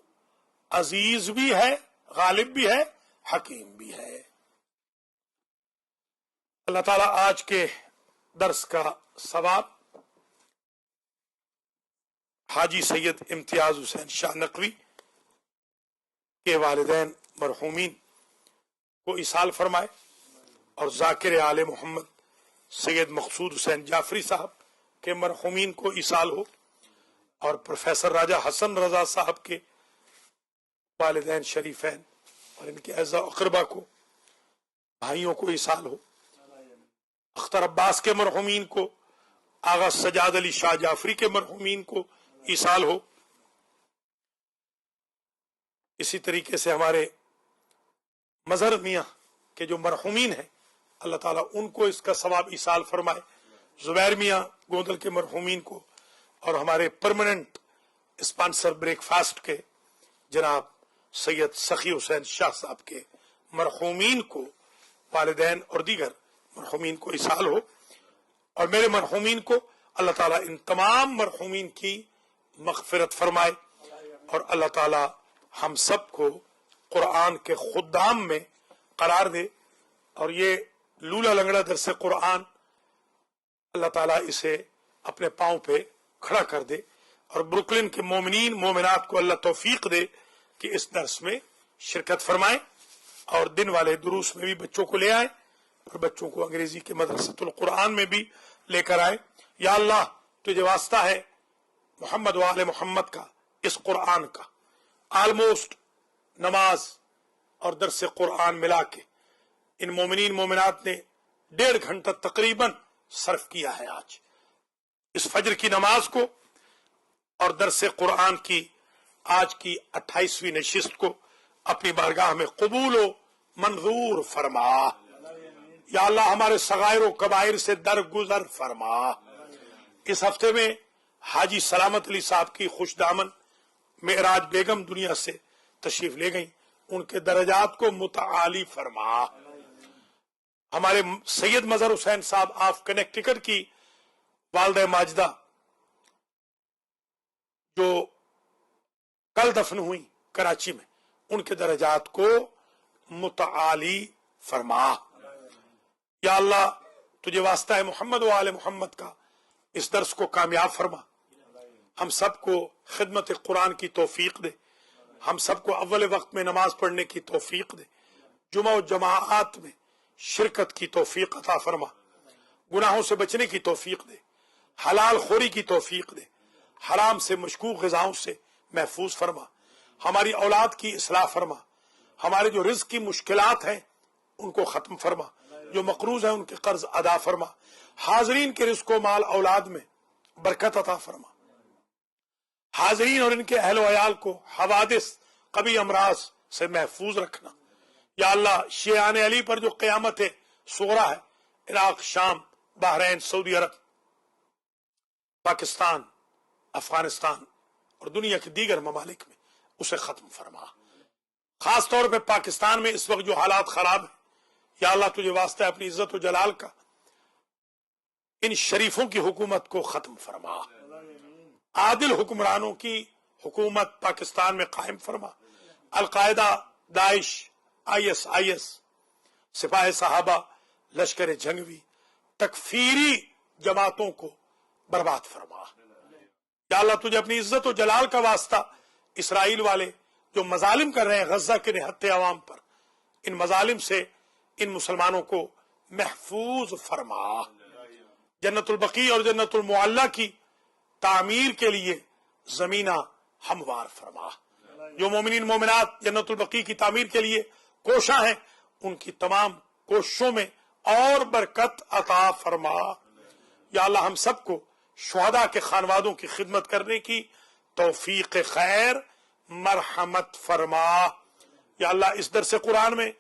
अजीज भी है, गालिब भी है, हकीम भी है। अल्लाह ताला आज के दर्स का सवाब हाजी सैयद इम्तियाज हुसैन शाह नकवी के वालिदैन मरहूमीन को इसाल फरमाए, और जाकिर आले मोहम्मद सैयद मकसूद हुसैन जाफरी साहब के मरहूमीन को इसाल हो, और प्रोफेसर राजा हसन रजा साहब के वालिदैन शरीफैन और इनके अज़ा अक़रबा को, भाइयों को इसाल हो। अख्तर अब्बास के मरहूमीन को, आगा सजाद अली शाह जाफरी के मरहूमीन को इसाल हो। इसी तरीके से हमारे मजहर मियाँ के जो मरहूमीन हैं, अल्लाह ताला उनको इसका सवाब इसाल फरमाए। जुबैर मियाँ गोंदल के मरहूमीन को, और हमारे परमानेंट स्पॉन्सर ब्रेकफास्ट के जनाब सैयद सखी हुसैन शाह साहब के मरहूमीन को, वालिदैन और दीगर मरहूमीन को इसाल हो। और मेरे मरहूमीन को अल्लाह ताला इन तमाम मरहूमीन की मग़फ़िरत फरमाए, और अल्लाह ताला हम सब को कुरान के खुद्दाम में करार दे। और ये लूला लंगड़ा दरसे कुरान, अल्लाह ताला इसे अपने पांव पे खड़ा कर दे, और ब्रुकलिन के मोमिनीन मोमिनात को अल्लाह तौफीक दे कि इस दर्स में शिरकत फरमाएं, और दिन वाले दुरूस में भी बच्चों को ले आए, और बच्चों को अंग्रेजी के मदरसतुल कुरान में भी लेकर आए। या अल्लाह, तुझे वास्ता है मोहम्मद वाले मोहम्मद का, इस कुरान का ऑलमोस्ट नमाज और दरस कुरान मिला के इन मोमिनीन मोमिनात ने 1.5 घंटा तकरीबन सर्फ किया है आज इस फजर की नमाज को, और दरस कुरान की आज की 28वीं नशिस्त को अपनी बारगाह में कबूल मंजूर फरमा। या अल्लाह, हमारे सगायर कबायर से दरगुजर फरमा। इस हफ्ते में हाजी सलामत अली साहब की खुशदामन मेराज बेगम दुनिया से तशरीफ ले गई, उनके दर्जात को मुतआली फरमा। हमारे सैयद मजहर हुसैन साहब ऑफ कनेक्टिकट की वालदा माजिदा जो कल दफन हुई कराची में, उनके दर्जात को मुतआली फरमा। या अल्लाह, तुझे वास्ता है मोहम्मद व आले मोहम्मद का, इस दर्स को कामयाब फरमा। हम सबको खिदमत कुरान की तौफीक दे, हम सबको अव्वल वक्त में नमाज पढ़ने की तौफीक दे, जुमा और जमाआत में शिरकत की तौफीक अता फरमा, गुनाहों से बचने की तौफीक दे, हलाल खोरी की तौफीक दे, हराम से मशकूक ग़िज़ाओं से महफूज फरमा, हमारी औलाद की इस्लाह फरमा, हमारे जो रिज़्क़ की मुश्किलात हैं उनको खत्म फरमा, जो मकरूज हैं उनके कर्ज अदा फरमा, हाजरीन के रिज़्क़ व माल औलाद में बरकत अता फरमा, हाजरीन और इनके अहल वयाल को हवादिस कभी अमराज से महफूज रखना। یا اللہ شیعان علی پر جو قیامت صغریٰ ہے عراق، شام، بحرین، سعودی عرب، پاکستان، افغانستان اور دنیا کے دیگر ممالک میں اسے ختم فرما. خاص طور پہ پاکستان میں اس وقت جو حالات خراب ہیں، یا اللہ تجھے واسطہ ہے اپنی عزت و جلال کا، ان شریفوں کی حکومت کو ختم فرما. عادل حکمرانوں کی حکومت پاکستان میں قائم فرما. القاعدہ، داعش، IS، سپاہ صحابہ، لشکر جنگوی، تکفیری جماعتوں کو برباد فرما. یا اللہ تجھے اپنی عزت و جلال کا واسطہ اسرائیل والے جو مظالم کر رہے ہیں غزہ کے نہتے عوام پر، ان مظالم سے ان مسلمانوں کو محفوظ فرما. جنت البقیع اور جنت المعلی کی تعمیر کے لیے زمینہ ہموار فرما. جو مومنین مومنات جنت البقیع کی تعمیر کے لیے کوشاں ہیں، ان کی تمام کوششوں میں اور برکت عطا فرما. یا اللہ ہم سب کو شہداء کے خانوادوں کی خدمت کرنے کی توفیق خیر مرحمت فرما. یا اللہ اس درس قرآن میں،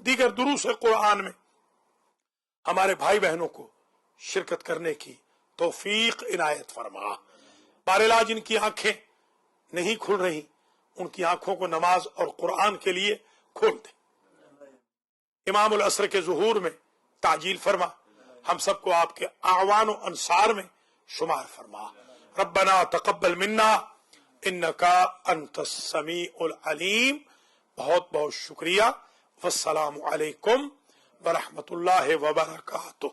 دیگر دروس قرآن میں ہمارے بھائی بہنوں کو شرکت کرنے کی توفیق عنایت فرما. بارلا جن کی آنکھیں نہیں کھل رہی، ان کی آنکھوں کو نماز اور قرآن کے لیے کھول دے. امام العصر کے ظہور میں تعجیل فرما. ہم سب کو آپ کے اعوان و انصار میں شمار فرما. ربنا تقبل منا انکا انت السمیع العلیم. بہت بہت شکریہ. والسلام علیکم ورحمۃ اللہ وبرکاتہ.